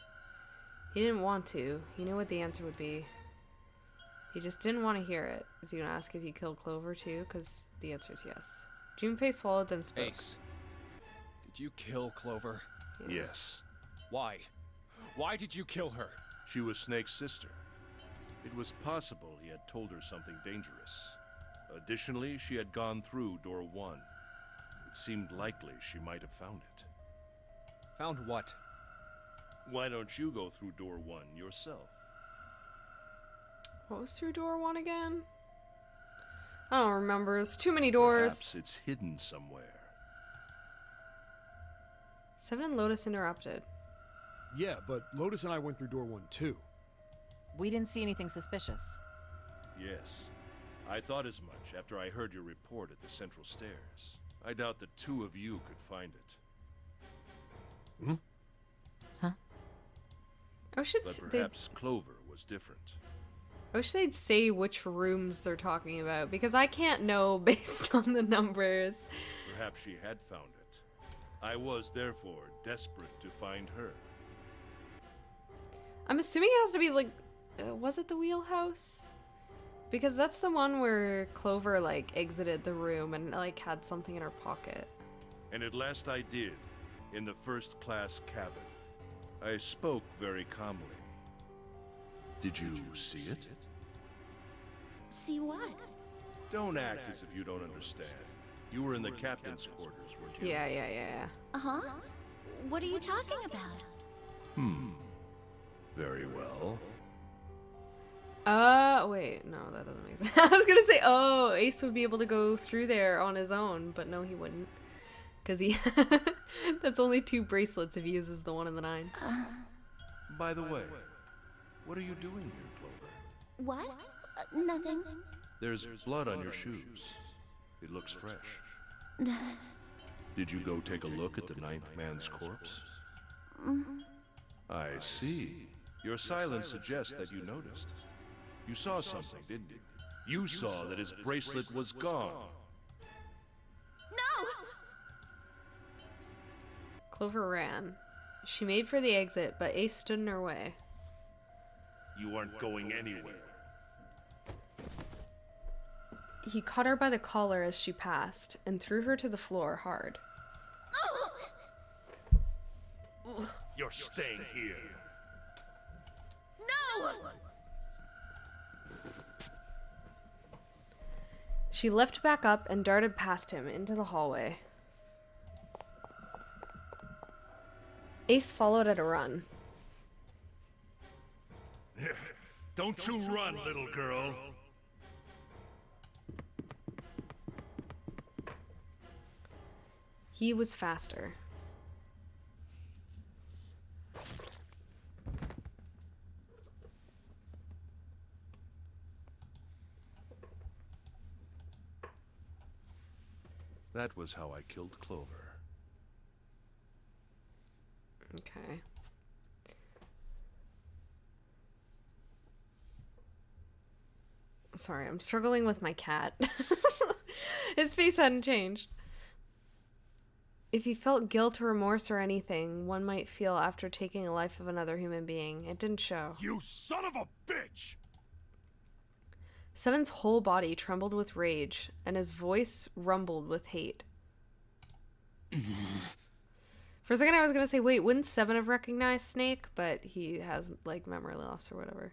He didn't want to. He knew what the answer would be. He just didn't want to hear it. Is he going to ask if he killed Clover too? Because the answer is yes. Junpei swallowed, then spoke. Ace, did you kill Clover? Yeah. Yes. Why? Why did you kill her? She was Snake's sister. It was possible he had told her something dangerous. Additionally, she had gone through door 1. It seemed likely she might have found it. Found what? Why don't you go through door 1 yourself? What was through door 1 again? I don't remember. There's too many doors. Perhaps it's hidden somewhere. Seven and Lotus interrupted. Yeah, but Lotus and I went through door 1 too. We didn't see anything suspicious. Yes. I thought as much after I heard your report at the central stairs. I doubt the two of you could find it. Hmm? I wish But perhaps Clover was different. I wish they'd say which rooms they're talking about, because I can't know based on the numbers. Perhaps she had found it. I was, therefore, desperate to find her. I'm assuming it has to be like, was it the wheelhouse? Because that's the one where Clover, like, exited the room and, like, had something in her pocket. And at last I did, in the first-class cabin. I spoke very calmly. Did you see it? See what? Don't act as if you don't understand. You were in the captain's quarters, weren't you? Yeah. Uh-huh. What are you talking about? Very well. Wait, no, that doesn't make sense. I was gonna say, oh, Ace would be able to go through there on his own, but no, he wouldn't. Because he... that's only 2 bracelets if he uses the 1 and the 9. By the way, what are you doing here, Clover? What? Nothing. There's blood on your shoes. It looks fresh. Did you go take a look at the 9th man's corpse? I see. Your silence suggests that you noticed. You saw something, didn't you? You saw that his bracelet was gone. No! Clover ran. She made for the exit, but Ace stood in her way. You aren't going anywhere. He caught her by the collar as she passed and threw her to the floor hard. You're staying here. No! She leapt back up and darted past him into the hallway. Ace followed at a run. Don't you run, little girl. He was faster. That was how I killed Clover. Okay. Sorry, I'm struggling with my cat. His face hadn't changed. if he felt guilt or remorse or anything one might feel after taking the life of another human being. It didn't show. You son of a bitch! Seven's whole body trembled with rage, and his voice rumbled with hate. For a second I was going to say, wait, wouldn't Seven have recognized Snake? But he has, like, memory loss or whatever.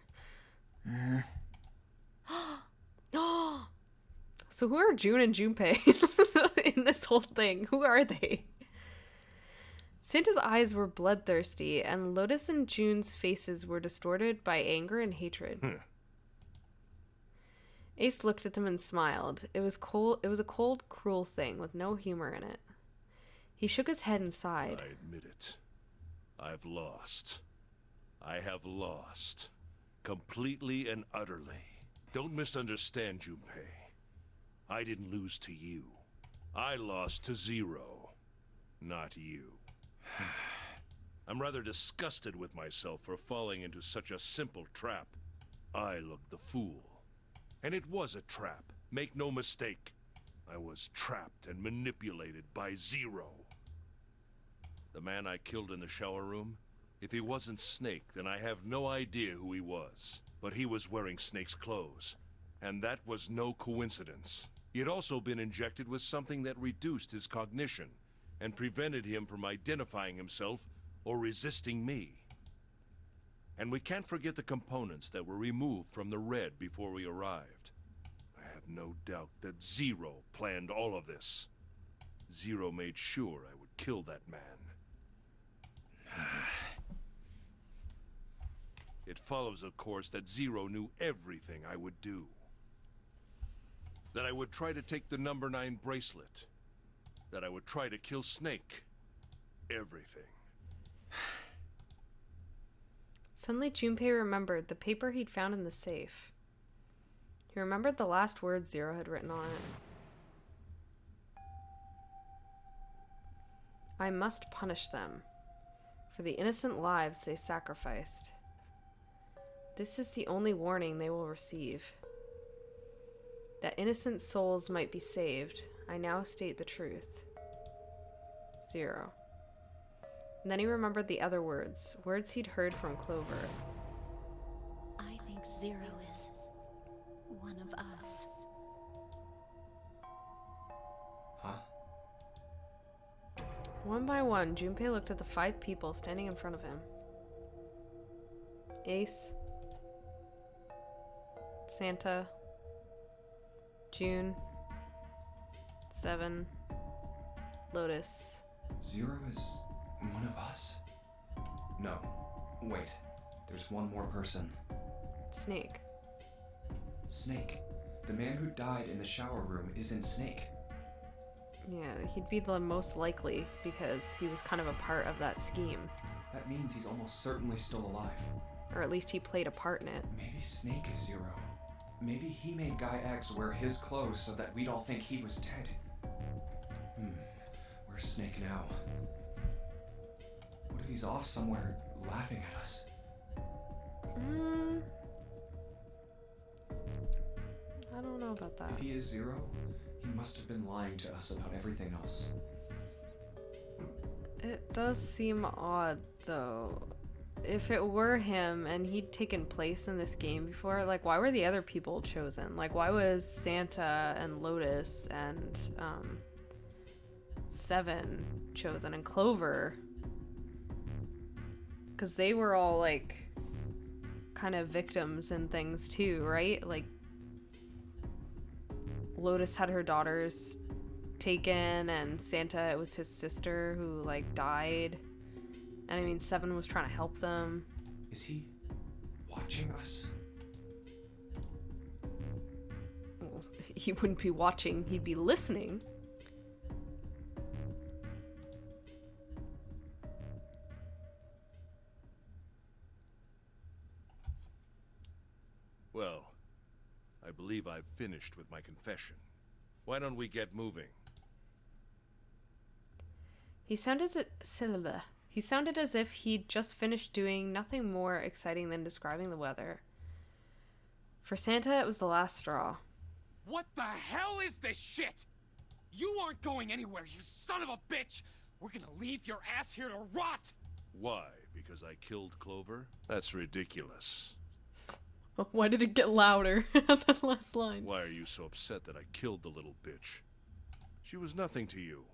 So who are June and Junpei in this whole thing? Who are they? Santa's eyes were bloodthirsty, and Lotus and June's faces were distorted by anger and hatred. Ace looked at them and smiled. It was cold. It was a cold, cruel thing with no humor in it. He shook his head and sighed. I admit it. I've lost. I have lost. Completely and utterly. Don't misunderstand, Junpei. I didn't lose to you. I lost to Zero. Not you. I'm rather disgusted with myself for falling into such a simple trap. I looked the fool. And it was a trap. Make no mistake. I was trapped and manipulated by Zero. The man I killed in the shower room? If he wasn't Snake, then I have no idea who he was. But he was wearing Snake's clothes. And that was no coincidence. He had also been injected with something that reduced his cognition and prevented him from identifying himself or resisting me. And we can't forget the components that were removed from the red before we arrived. I have no doubt that Zero planned all of this. Zero made sure I would kill that man. It follows, of course, that Zero knew everything I would do. That I would try to take the number 9 bracelet. That I would try to kill Snake. Everything. Suddenly, Junpei remembered the paper he'd found in the safe. He remembered the last words Zero had written on it. I must punish them for the innocent lives they sacrificed. This is the only warning they will receive. That innocent souls might be saved, I now state the truth. Zero. And then he remembered the other words he'd heard from Clover. I think Zero is one of us. Huh? One by one, Junpei looked at the 5 people standing in front of him. Ace, Santa, June, Seven, Lotus. Zero is one of us? No. Wait. There's one more person. Snake. Snake. The man who died in the shower room isn't Snake. Yeah, he'd be the most likely because he was kind of a part of that scheme. That means he's almost certainly still alive. Or at least he played a part in it. Maybe Snake is Zero. Maybe he made Guy X wear his clothes so that we'd all think he was dead. Where's Snake now? What if he's off somewhere laughing at us? I don't know about that. If he is Zero, he must have been lying to us about everything else. It does seem odd, though. If it were him and he'd taken place in this game before, like, why were the other people chosen? Like, why was Santa and Lotus and, Seven chosen and Clover? Because they were all, like, kind of victims and things, too, right? Like, Lotus had her daughters taken, and Santa, it was his sister who, like, died. And I mean, Seven was trying to help them. Is he watching us? Well, he wouldn't be watching, he'd be listening. Well, I believe I've finished with my confession. Why don't we get moving? He sounded as if he'd just finished doing nothing more exciting than describing the weather. For Santa, it was the last straw. What the hell is this shit? You aren't going anywhere, you son of a bitch! We're gonna leave your ass here to rot! Why? Because I killed Clover? That's ridiculous. Why did it get louder at that last line? Why are you so upset that I killed the little bitch? She was nothing to you.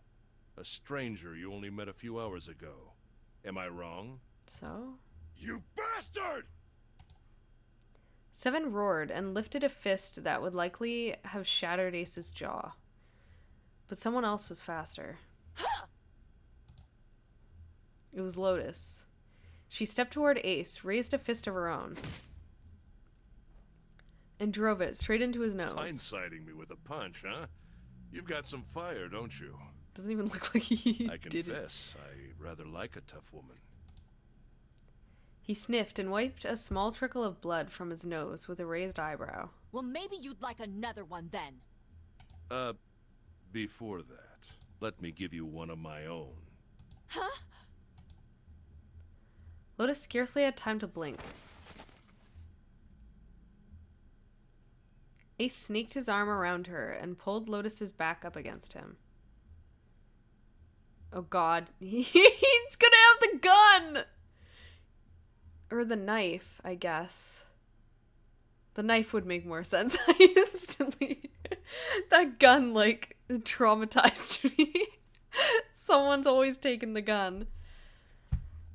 A stranger you only met a few hours ago. Am I wrong? So? You bastard! Seven roared and lifted a fist that would likely have shattered Ace's jaw. But someone else was faster. It was Lotus. She stepped toward Ace, raised a fist of her own, and drove it straight into his nose. Blindsiding me with a punch, huh? You've got some fire, don't you? Doesn't even look like he I did it. confess, I rather like a tough woman. He sniffed and wiped a small trickle of blood from his nose with a raised eyebrow. Well, maybe you'd like another one then. Before that, let me give you one of my own. Huh? Lotus scarcely had time to blink. Ace snaked his arm around her and pulled Lotus's back up against him. Oh god, he's gonna have the gun! Or the knife, I guess. The knife would make more sense. I instantly... that gun, like, traumatized me. Someone's always taken the gun.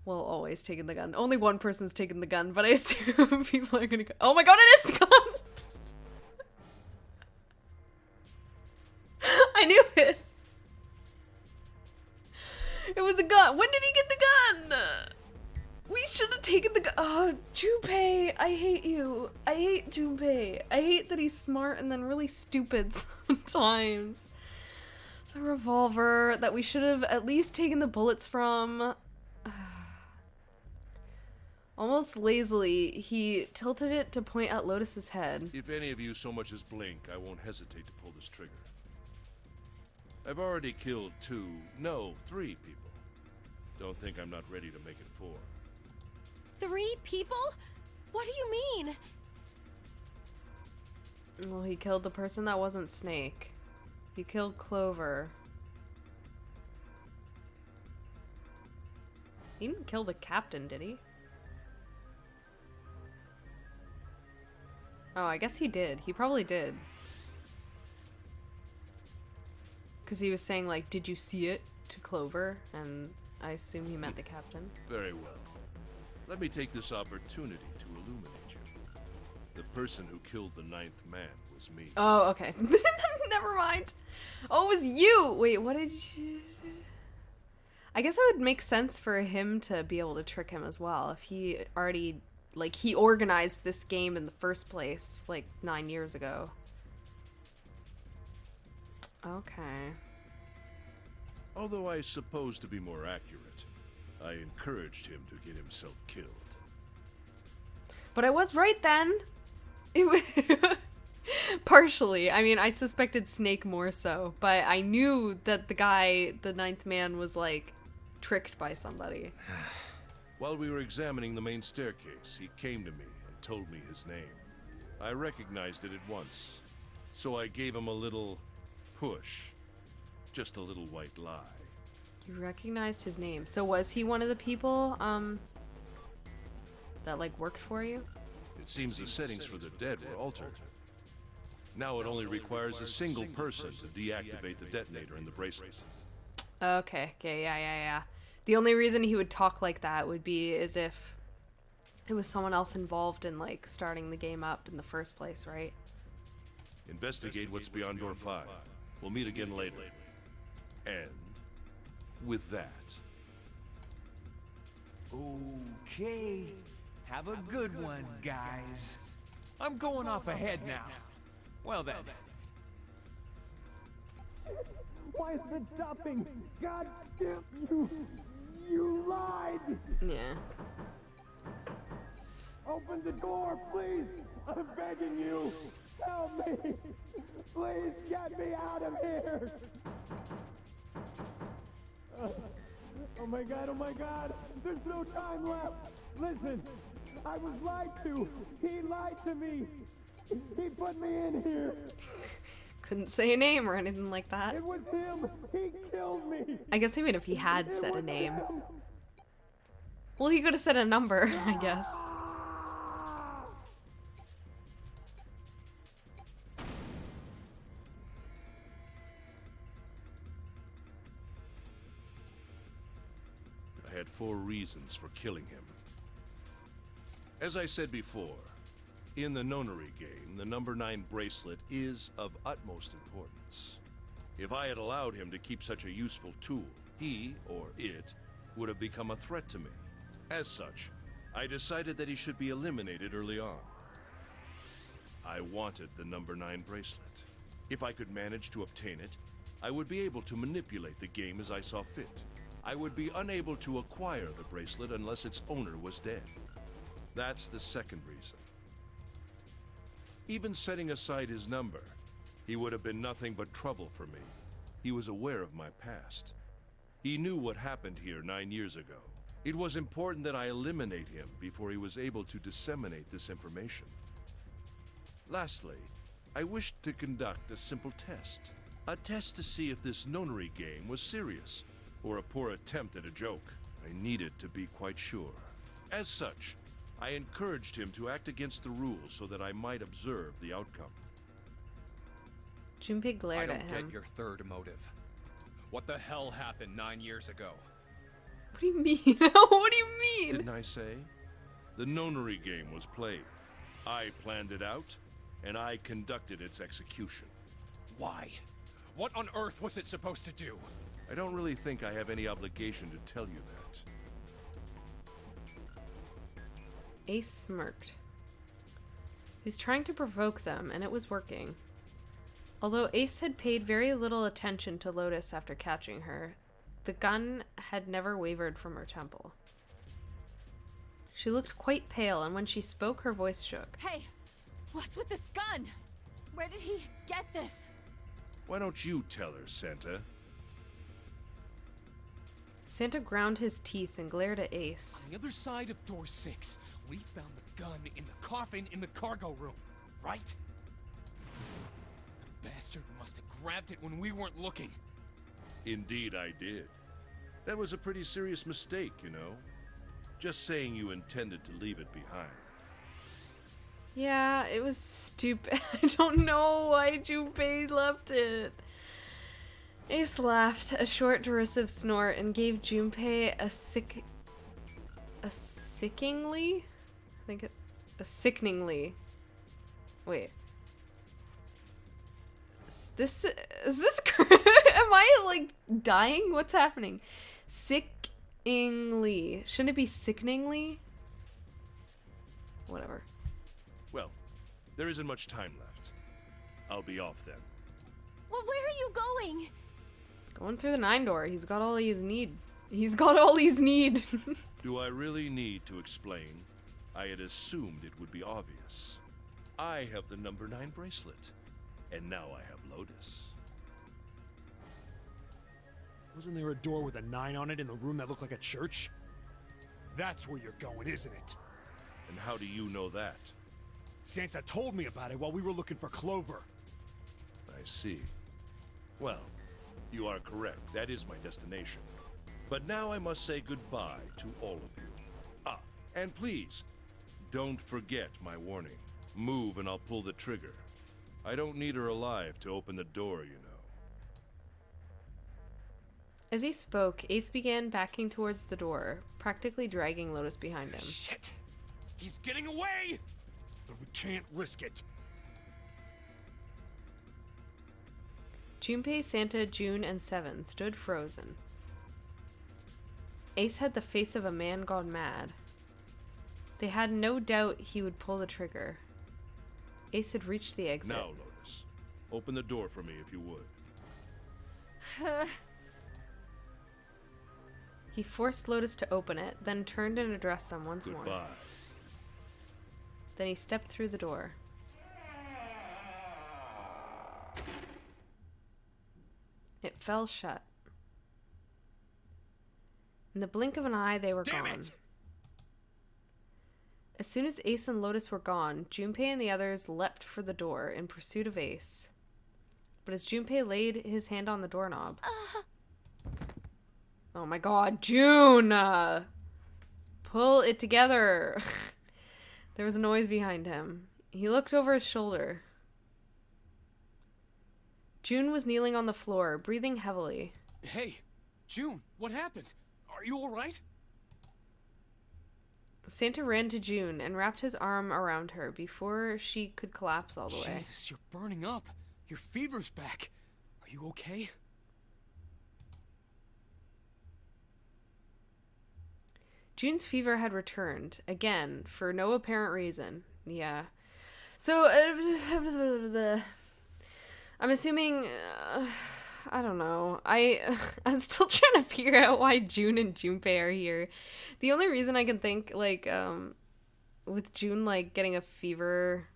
Well, always taken the gun. Only one person's taken the gun, but I assume people are gonna go... Oh my god, it is the gun! I knew it! It was a gun! When did he get the gun? We should have taken the gun. Oh, Junpei, I hate you. I hate Junpei. I hate that he's smart and then really stupid sometimes. The revolver that we should have at least taken the bullets from. Almost lazily, he tilted it to point at Lotus's head. If any of you so much as blink, I won't hesitate to pull this trigger. I've already killed 3 people. Don't think I'm not ready to make it 4. 3 people? What do you mean? Well, he killed the person that wasn't Snake. He killed Clover. He didn't kill the captain, did he? Oh, I guess he did. He probably did. Because he was saying, like, did you see it? To Clover, and I assume he meant the captain. Very well. Let me take this opportunity to illuminate you. The person who killed the 9th man was me. Oh, okay. Never mind. Oh, it was you! Wait, what did you... I guess it would make sense for him to be able to trick him as well. If he already, like, he organized this game in the first place, like, 9 years ago. Okay. Although I suppose to be more accurate, I encouraged him to get himself killed. But I was right then. It was partially. I mean, I suspected Snake more so, but I knew that the guy, the 9th man, was like tricked by somebody. While we were examining the main staircase, he came to me and told me his name. I recognized it at once, so I gave him a little push. Just a little white lie. You recognized his name. So was he one of the people that like worked for you? It seems the settings for the dead were altered. Now it only requires a single person to deactivate the detonator in the bracelet. Okay, yeah. The only reason he would talk like that would be as if it was someone else involved in like starting the game up in the first place, right? Investigate what's beyond door 5. We'll meet again later. And with that... Okay. Have a good one, guys. I'm going off ahead now. Well then. Why is it stopping? God damn you! You lied! Yeah. Open the door, please! I'm begging you! Help me! Please get me out of here! Oh my god! There's no time left! Listen! I was lied to! He lied to me! He put me in here! Couldn't say a name or anything like that. It was him. He killed me. I guess even if he had said a name. Well, he could have said a number, I guess. I had 4 reasons for killing him. As I said before, in the nonary game, the number 9 bracelet is of utmost importance. If I had allowed him to keep such a useful tool, he, or it, would have become a threat to me. As such, I decided that he should be eliminated early on. I wanted the number 9 bracelet. If I could manage to obtain it, I would be able to manipulate the game as I saw fit. I would be unable to acquire the bracelet unless its owner was dead. That's the second reason. Even setting aside his number, he would have been nothing but trouble for me. He was aware of my past. He knew what happened here 9 years ago. It was important that I eliminate him before he was able to disseminate this information. Lastly, I wished to conduct a simple test. A test to see if this nonary game was serious, or a poor attempt at a joke. I needed to be quite sure. As such, I encouraged him to act against the rules so that I might observe the outcome. Junpei I glared don't at him. get your third motive. What the hell happened 9 years ago? What do you mean? What do you mean? Didn't I say? The nonary game was played. I planned it out, and I conducted its execution. Why? What on earth was it supposed to do? I don't really think I have any obligation to tell you that. Ace smirked. He was trying to provoke them, and it was working. Although Ace had paid very little attention to Lotus after catching her, the gun had never wavered from her temple. She looked quite pale, and when she spoke, her voice shook. Hey, what's with this gun? Where did he get this? Why don't you tell her, Santa? Santa ground his teeth and glared at Ace. On the other side of door 6, we found the gun in the coffin in the cargo room, right? The bastard must have grabbed it when we weren't looking. Indeed I did. That was a pretty serious mistake, you know. Just saying you intended to leave it behind. Yeah, it was stupid. I don't know why Junpei left it. Ace laughed, a short derisive snort, and gave Junpei a sickeningly? I think a sickeningly. Wait. Is this am I like dying? What's happening? Sickeningly. Shouldn't it be sickeningly? Whatever. Well, there isn't much time left. I'll be off then. Well, where are you going? Going through the 9 door. He's got all he's need. He's got all he's need. Do I really need to explain? I had assumed it would be obvious. I have the number 9 bracelet, and now I have Lotus. Wasn't there a door with a 9 on it in the room that looked like a church? That's where you're going, isn't it? And how do you know that? Santa told me about it while we were looking for Clover. I see. Well, you are correct. That is my destination. But now I must say goodbye to all of you. Ah, and please, don't forget my warning. Move and I'll pull the trigger. I don't need her alive to open the door, you know. As he spoke, Ace began backing towards the door, practically dragging Lotus behind him. Shit! He's getting away! But we can't risk it. Junpei, Santa, June, and Seven stood frozen. Ace had the face of a man gone mad. They had no doubt he would pull the trigger. Ace had reached the exit. Now, Lotus, open the door for me if you would. He forced Lotus to open it, then turned and addressed them once more. Goodbye. Then he stepped through the door. It fell shut. In the blink of an eye, they were Damn gone. it! As soon as Ace and Lotus were gone, Junpei and the others leapt for the door in pursuit of Ace. but as Junpei laid his hand on the doorknob... Oh my god, June! Pull it together! There was a noise behind him. He looked over his shoulder. June was kneeling on the floor, breathing heavily. Hey, June, what happened? Are you alright? Santa ran to June and wrapped his arm around her before she could collapse all the way. Jesus, you're burning up. Your fever's back. Are you okay? June's fever had returned, again, for no apparent reason. Yeah. So, I'm assuming, I don't know. I'm still trying to figure out why June and Junpei are here. The only reason I can think, like, with June, like, getting a fever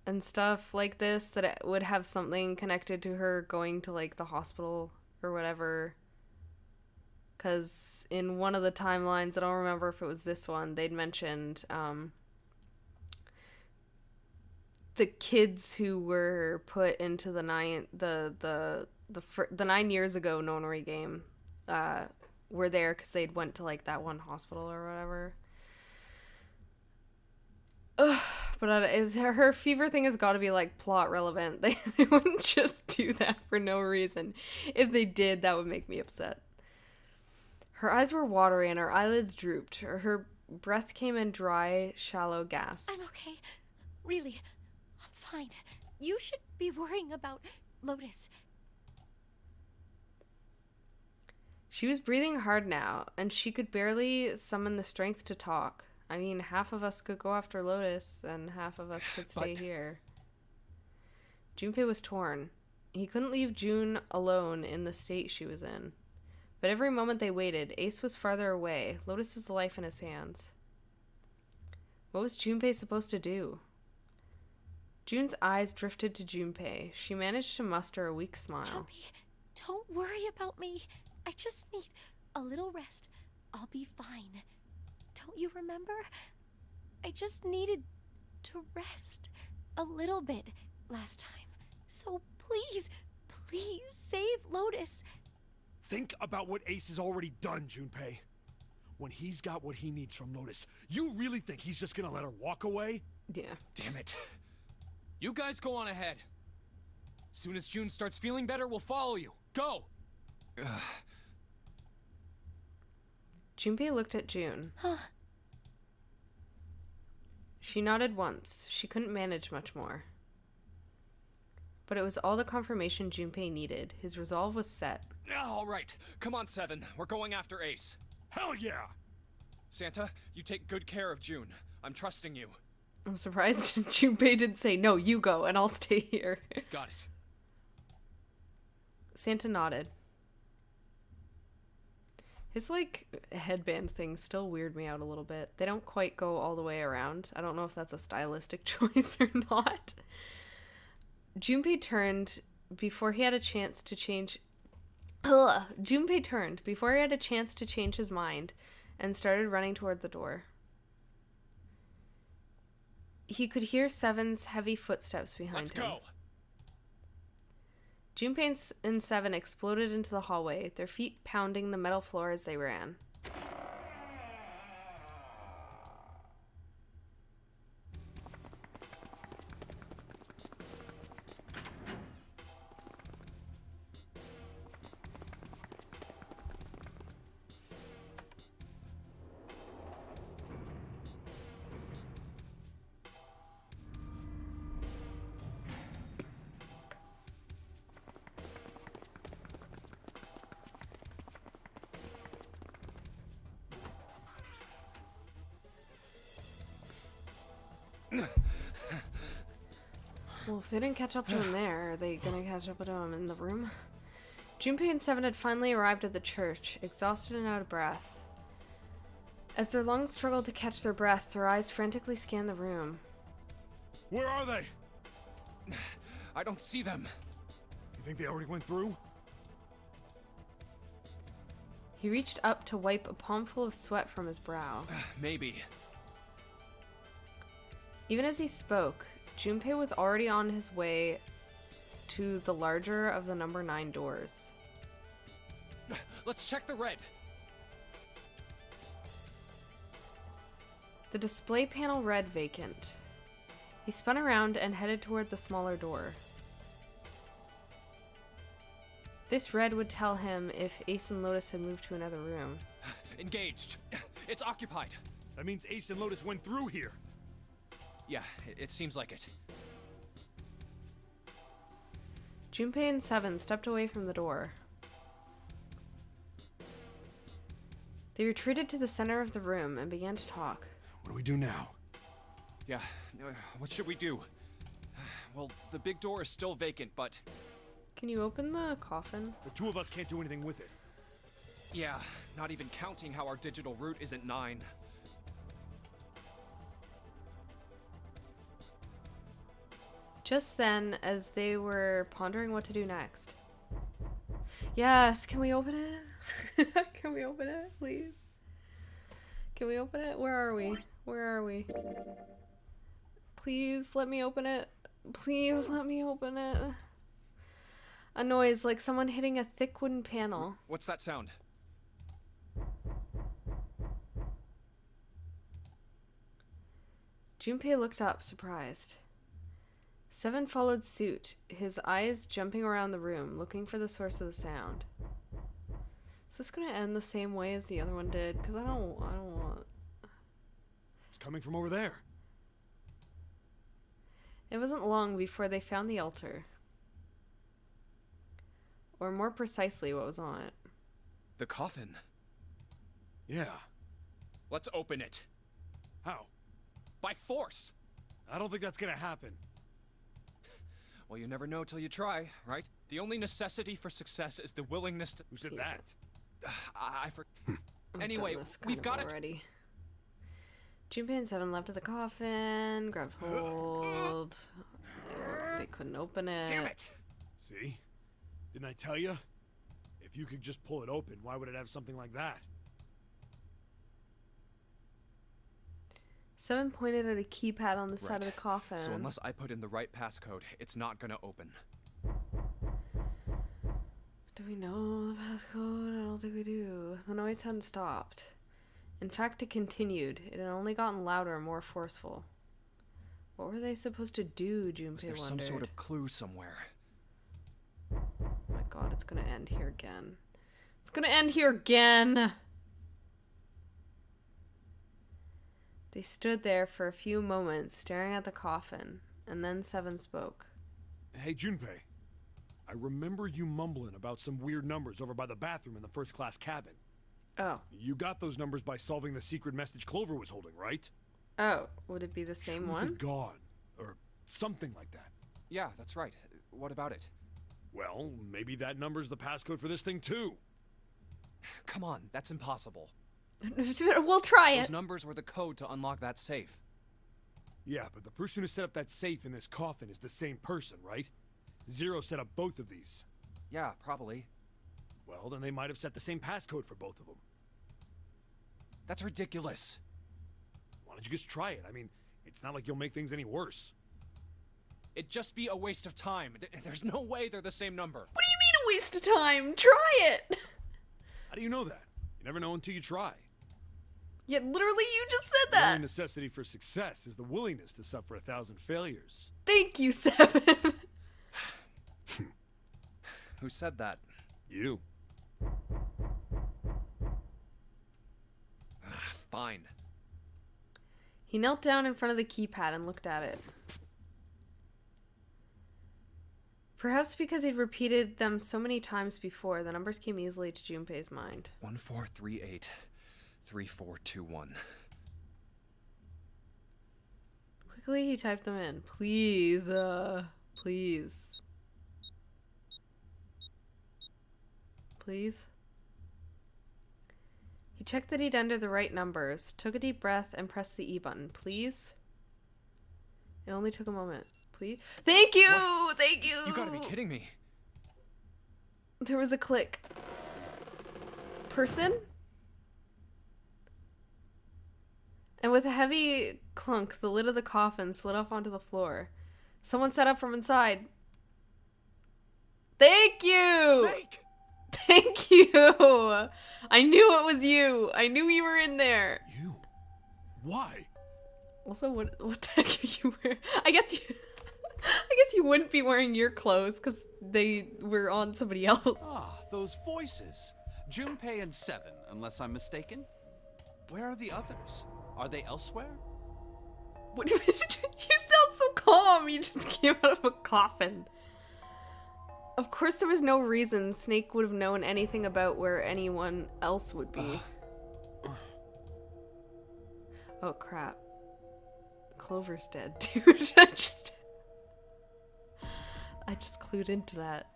and stuff like this, that it would have something connected to her going to, like, the hospital or whatever. Because in one of the timelines, I don't remember if it was this one, they'd mentioned the kids who were put into the 9 years ago Nonary game were there because they'd went to like that one hospital or whatever. Ugh, but her fever thing has got to be like plot relevant. They wouldn't just do that for no reason. If they did, that would make me upset. Her eyes were watery and her eyelids drooped. Her breath came in dry, shallow gasps. I'm okay. Really. I'm fine. You should be worrying about Lotus. She was breathing hard now, and she could barely summon the strength to talk. I mean, half of us could go after Lotus, and half of us could stay here. Junpei was torn. He couldn't leave June alone in the state she was in. But every moment they waited, Ace was farther away, Lotus's life in his hands. What was Junpei supposed to do? June's eyes drifted to Junpei. She managed to muster a weak smile. Jumpy, don't worry about me. I just need a little rest. I'll be fine. Don't you remember? I just needed to rest a little bit last time. So please, please save Lotus. Think about what Ace has already done, Junpei. When he's got what he needs from Lotus, you really think he's just gonna let her walk away? Yeah. Damn it. You guys go on ahead. Soon as June starts feeling better, we'll follow you. Go! Junpei looked at June. Huh. She nodded once. She couldn't manage much more. But it was all the confirmation Junpei needed. His resolve was set. All right. Come on, Seven. We're going after Ace. Hell yeah! Santa, you take good care of June. I'm trusting you. I'm surprised Junpei didn't say, no, you go, and I'll stay here. Got it. Santa nodded. His, like, headband things still weird me out a little bit. They don't quite go all the way around. I don't know if that's a stylistic choice or not. Junpei turned before he had a chance to change... Junpei turned before he had a chance to change his mind and started running toward the door. He could hear Seven's heavy footsteps behind him. Let's go! Junpei and Seven exploded into the hallway, their feet pounding the metal floor as they ran. Well, if they didn't catch up to him there, are they gonna catch up to him in the room? Junpei and Seven had finally arrived at the church, exhausted and out of breath. As their lungs struggled to catch their breath, their eyes frantically scanned the room. Where are they? I don't see them. You think they already went through? He reached up to wipe a palmful of sweat from his brow. Maybe. Even as he spoke, Junpei was already on his way to the larger of the number 9 doors. Let's check the red. The display panel read vacant. He spun around and headed toward the smaller door. This red would tell him if Ace and Lotus had moved to another room. Engaged. It's occupied. That means Ace and Lotus went through here. Yeah, it seems like it. Junpei and Seven stepped away from the door. They retreated to the center of the room and began to talk. What do we do now? Yeah, what should we do? Well, the big door is still vacant, but... Can you open the coffin? The two of us can't do anything with it. Yeah, not even counting how our digital route isn't 9. Just then, as they were pondering what to do next. Yes, can we open it? Can we open it, please? Can we open it? Where are we? Where are we? Please let me open it. Please let me open it. A noise like someone hitting a thick wooden panel. What's that sound? Junpei looked up, surprised. Seven followed suit, his eyes jumping around the room, looking for the source of the sound. Is this gonna end the same way as the other one did? Because I don't want... It's coming from over there. It wasn't long before they found the altar. Or more precisely, what was on it. The coffin. Yeah. Let's open it. How? By force! I don't think that's gonna happen. Well, you never know till you try, right? The only necessity for success is the willingness to... Who said that? I for... I'm Anyway, done this kind we've of got it. already. Junpei and Seven left of the coffin, grabbed hold. They couldn't open it. Damn it! See? Didn't I tell you? If you could just pull it open, why would it have something like that? Seven pointed at a keypad on the side of the Right. coffin. So unless I put in the right passcode, it's not gonna open. Do we know the passcode? I don't think we do. The noise hadn't stopped. In fact, it continued. It had only gotten louder and more forceful. What were they supposed to do, Junpei Is there wondered. some sort of clue somewhere? Oh my god, it's gonna end here again. It's gonna end here again! They stood there for a few moments, staring at the coffin, and then Seven spoke. Hey, Junpei. I remember you mumbling about some weird numbers over by the bathroom in the first-class cabin. Oh. You got those numbers by solving the secret message Clover was holding, right? Oh, would it be the same Truth one? or gone, or something like that. Yeah, that's right. What about it? Well, maybe that number's the passcode for this thing, too. Come on, that's impossible. We'll try Those it. numbers were the code to unlock that safe. Yeah, but the person who set up that safe in this coffin is the same person, right? Zero set up both of these. Yeah, probably. Well, then they might have set the same passcode for both of them. That's ridiculous. Why don't you just try it? I mean, it's not like you'll make things any worse. It'd just be a waste of time. There's no way they're the same number. What do you mean a waste of time? Try it! How do you know that? You never know until you try. Yet literally you just said The only that! necessity for success is the willingness to suffer 1,000 failures. Thank you, Seven! Who said that? You. Fine. He knelt down in front of the keypad and looked at it. Perhaps because he'd repeated them so many times before, the numbers came easily to Junpei's mind. 1438 3421. Quickly, he typed them in. Please, please. Please. He checked that he'd entered the right numbers, took a deep breath, and pressed the E button. Please? It only took a moment. Please? Thank you! What? Thank you! You gotta be kidding me. There was a click. Person? And with a heavy clunk, the lid of the coffin slid off onto the floor. Someone sat up from inside. Thank you! Snake! Thank you! I knew it was you! I knew you were in there! You? Why? Also, what the heck are you wearing? I guess you wouldn't be wearing your clothes because they were on somebody else. Ah, those voices. Junpei and Seven, unless I'm mistaken. Where are the others? Are they elsewhere? What do you sound so calm. You just came out of a coffin. Of course there was no reason Snake would have known anything about where anyone else would be. Oh crap. Clover's dead, dude. I just clued into that.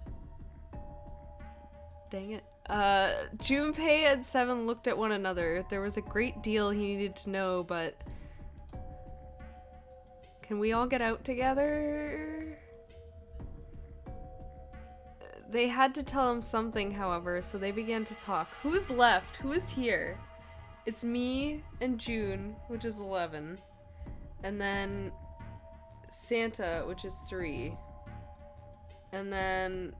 Dang it. Junpei and Seven looked at one another. There was a great deal he needed to know, but... Can we all get out together? They had to tell him something, however, so they began to talk. Who's left? Who is here? It's me and June, which is 11. And then Santa, which is 3. And then...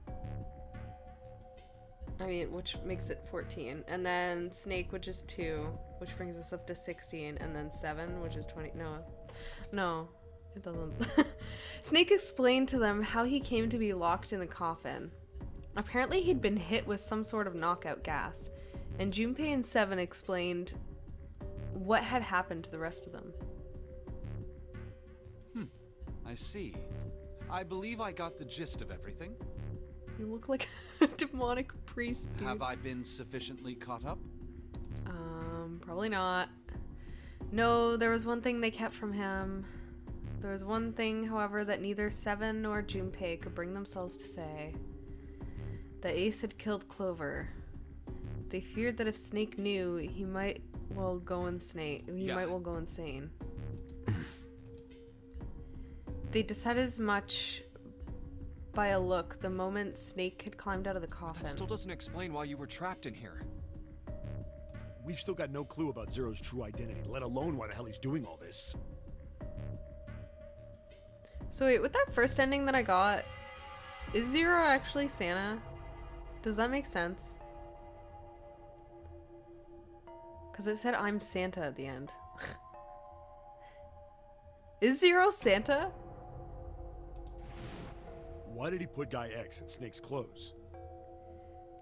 which makes it 14. And then Snake, which is 2, which brings us up to 16. And then 7, which is 20. No, it doesn't. Snake explained to them how he came to be locked in the coffin. Apparently he'd been hit with some sort of knockout gas. And Junpei and Seven explained what had happened to the rest of them. I see. I believe I got the gist of everything. You look like a demonic priest, dude. Have I been sufficiently caught up? Probably not. No, there was one thing they kept from him. There was one thing, however, that neither Seven nor Junpei could bring themselves to say. The Ace had killed Clover. They feared that if Snake knew, he might well go insane. They decided as much by a look the moment Snake had climbed out of the coffin. That still doesn't explain why you were trapped in here. We've still got no clue about Zero's true identity, let alone why the hell he's doing all this. So wait, with that first ending that I got, is Zero actually Santa? Does that make sense? Because it said I'm Santa at the end. Is Zero Santa? Why did he put Guy X in Snake's clothes?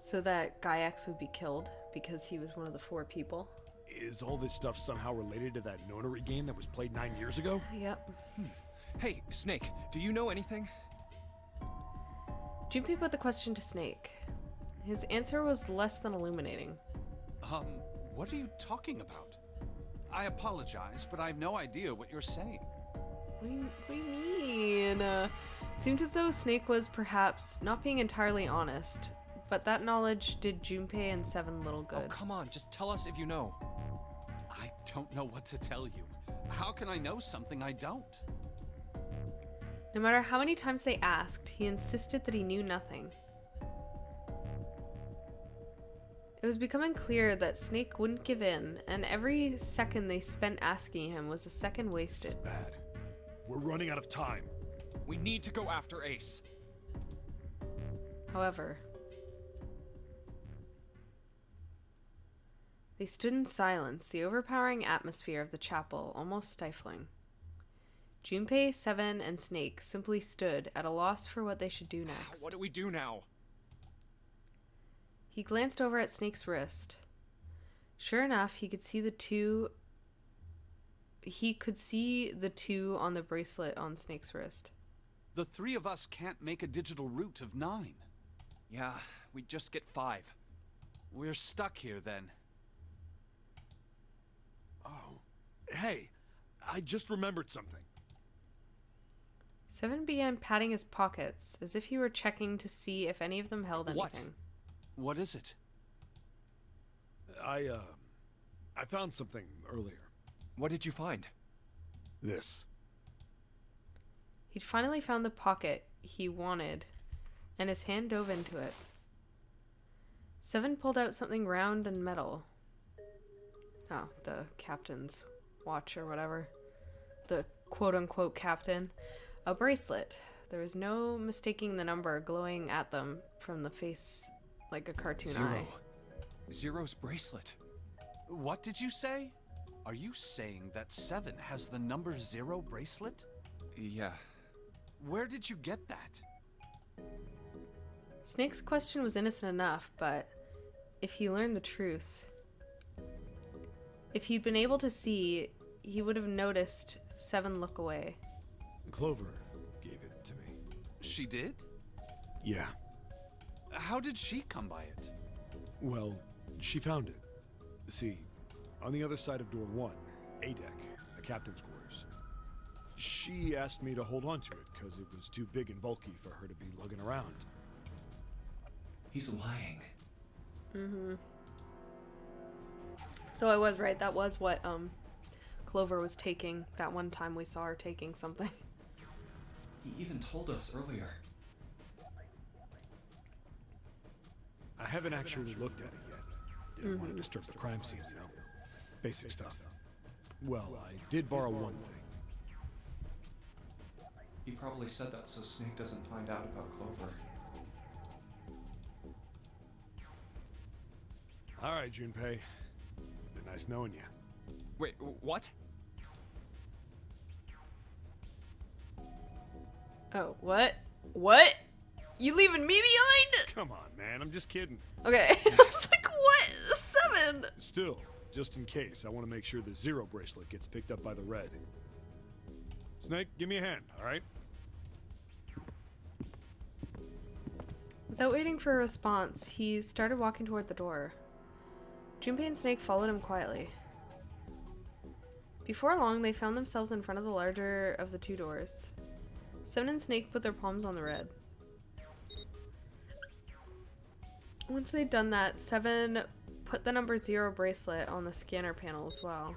So that Guy X would be killed because he was one of the 4 people? Is all this stuff somehow related to that nonary game that was played 9 years ago? Yep. Hey, Snake, do you know anything? Junpei put the question to Snake. His answer was less than illuminating. What are you talking about? I apologize, but I have no idea what you're saying. What do you mean? It seemed as though Snake was perhaps not being entirely honest, but that knowledge did Junpei and Seven little good. Oh, come on, just tell us if you know. I don't know what to tell you. How can I know something I don't? No matter how many times they asked, he insisted that he knew nothing. It was becoming clear that Snake wouldn't give in, and every second they spent asking him was a second wasted. It's bad. We're running out of time. We need to go after Ace. However, they stood in silence, the overpowering atmosphere of the chapel almost stifling. Junpei, Seven, and Snake simply stood at a loss for what they should do next. What do we do now? He glanced over at Snake's wrist. Sure enough, he could see the two on the bracelet on Snake's wrist. The 3 of us can't make a digital route of 9. Yeah, we just get 5. We're stuck here then. Oh. Hey, I just remembered something. Seven began patting his pockets, as if he were checking to see if any of them held anything. What is it? I found something earlier. What did you find? This. He'd finally found the pocket he wanted, and his hand dove into it. Seven pulled out something round and metal. Oh, the captain's watch or whatever. The quote-unquote captain. A bracelet. There was no mistaking the number glowing at them from the face like a cartoon eye. Zero's bracelet. What did you say? Are you saying that 7 has the number 0 bracelet? Yeah. Where did you get that? Snake's question was innocent enough, but if he learned the truth, if he'd been able to see, he would have noticed 7 look away. Clover gave it to me. She did? Yeah. How did she come by it? Well, she found it. See, on the other side of door 1, A deck, the captain's quarters. She asked me to hold on to it because it was too big and bulky for her to be lugging around. He's lying. Mm-hmm. So I was right. That was what Clover was taking that one time we saw her taking something. He even told us earlier. I haven't actually looked at it yet. Didn't want to disturb the crime scene, you know? Basic stuff. Well, I did borrow one thing. He probably said that so Snake doesn't find out about Clover. All right, Junpei. Been nice knowing you. Wait, what? Oh, what? What? You leaving me behind? Come on, man. I'm just kidding. Okay. I was like, what? 7? Still, just in case, I want to make sure the 0 bracelet gets picked up by the red. Snake, give me a hand, all right? Without waiting for a response, he started walking toward the door. Junpei and Snake followed him quietly. Before long, they found themselves in front of the larger of the 2 doors. 7 and Snake put their palms on the red. Once they'd done that, 7 put the number 0 bracelet on the scanner panel as well.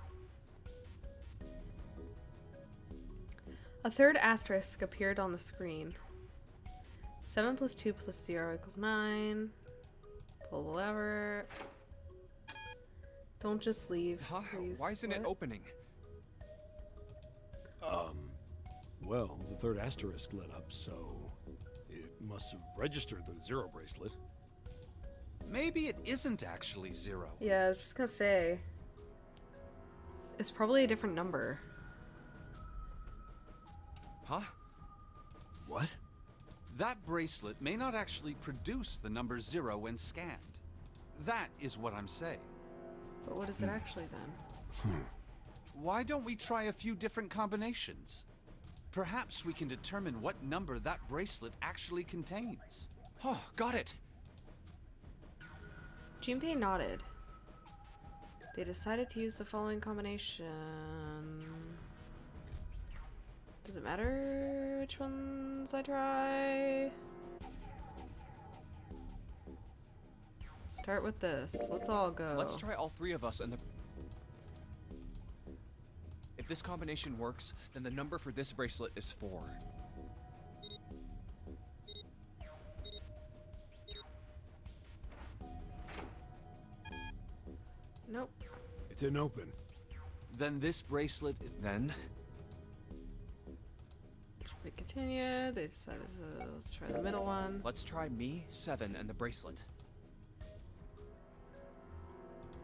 A third asterisk appeared on the screen. 7 plus 2 plus 0 equals 9. Pull the lever. Don't just leave, Huh? please. Why isn't it What? opening? Well, the third asterisk lit up, so it must have registered the 0 bracelet. Maybe it isn't actually 0. Yeah, I was just gonna say. It's probably a different number. Huh? What? That bracelet may not actually produce the number 0 when scanned. That is what I'm saying. But what is it actually then? Why don't we try a few different combinations? Perhaps we can determine what number that bracelet actually contains. Oh, got it. Junpei nodded. They decided to use the following combination. Does it matter which ones I try? Start with this. Let's all go. Let's try all 3 of us and the... If this combination works, then the number for this bracelet is 4. Nope. It didn't open. Then this bracelet... Then... We continue. They decided to let's try the middle one. Let's try me, 7, and the bracelet.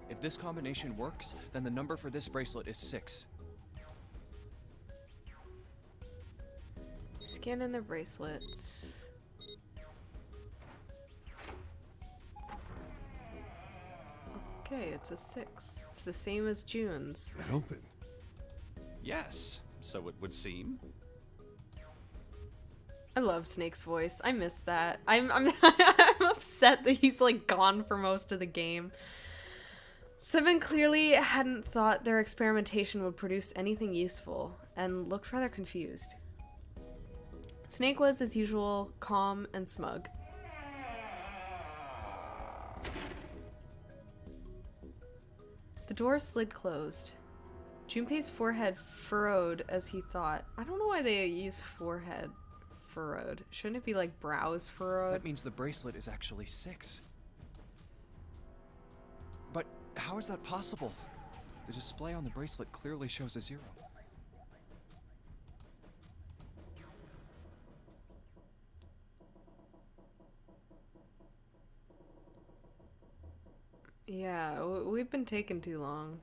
If this combination works, then the number for this bracelet is 6. Scan in their bracelets. Okay, it's a 6. It's the same as June's. It opened. Yes, so it would seem. I love Snake's voice. I miss that. I'm I'm upset that he's like gone for most of the game. 7 clearly hadn't thought their experimentation would produce anything useful and looked rather confused. Snake was, as usual, calm and smug. The door slid closed. Junpei's forehead furrowed as he thought. I don't know why they use forehead furrowed. Shouldn't it be like brows furrowed? That means the bracelet is actually 6. But how is that possible? The display on the bracelet clearly shows a 0. Yeah, we've been taking too long.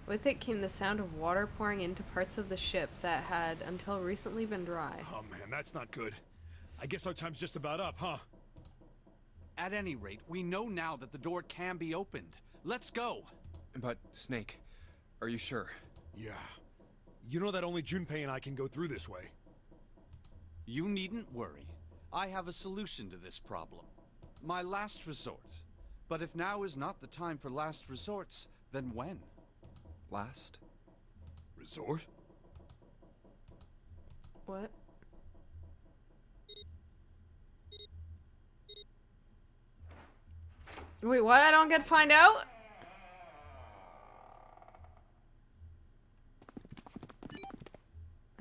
With it came the sound of water pouring into parts of the ship that had until recently been dry. Oh man, that's not good. I guess our time's just about up, huh? At any rate, we know now that the door can be opened. Let's go! But, Snake, are you sure? Yeah. You know that only Junpei and I can go through this way. You needn't worry. I have a solution to this problem. My last resort. But if now is not the time for last resorts, then when? Last? Resort? What? Wait, what? I don't get to find out?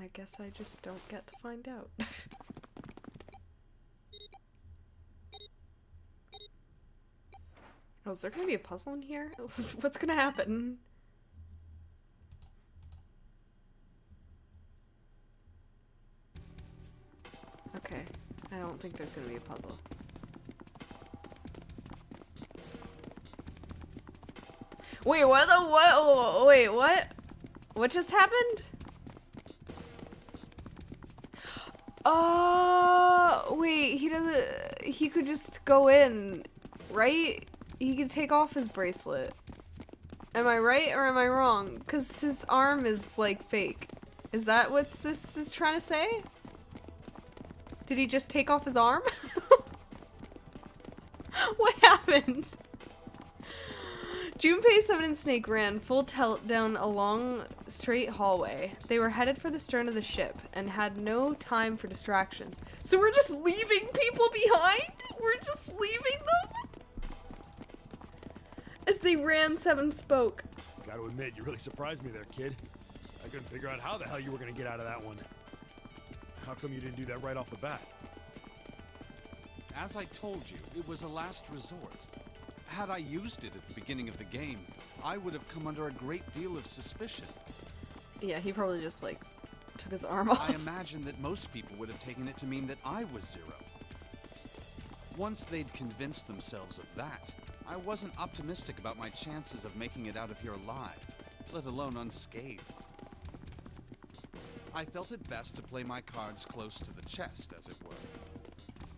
I guess I just don't get to find out. Oh, is there gonna be a puzzle in here? What's gonna happen? Okay, I don't think there's gonna be a puzzle. Wait, what the what? Wait, what? What just happened? Wait, he doesn't. He could just go in, right? He could take off his bracelet. Am I right or am I wrong? Because his arm is like fake. Is that what this is trying to say? Did he just take off his arm? What happened? Junpei, Seven, and Snake ran full tilt down a long, straight hallway. They were headed for the stern of the ship and had no time for distractions. So we're just leaving people behind? We're just leaving them? As they ran, Seven spoke. Gotta admit, you really surprised me there, kid. I couldn't figure out how the hell you were gonna get out of that one. How come you didn't do that right off the bat? As I told you, it was a last resort. Had I used it at the beginning of the game, I would have come under a great deal of suspicion. Yeah, he probably just, like, took his arm off. I imagine that most people would have taken it to mean that I was Zero. Once they'd convinced themselves of that, I wasn't optimistic about my chances of making it out of here alive, let alone unscathed. I felt it best to play my cards close to the chest, as it were.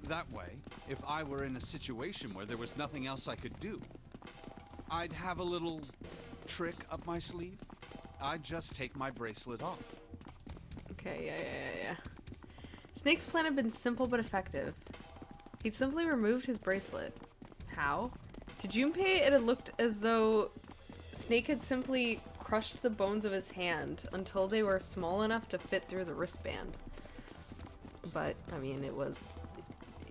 That way, if I were in a situation where there was nothing else I could do, I'd have a little trick up my sleeve. I'd just take my bracelet off. Okay, yeah. Snake's plan had been simple but effective. He'd simply removed his bracelet. How? To Junpei, it had looked as though Snake had simply crushed the bones of his hand until they were small enough to fit through the wristband. But, I mean,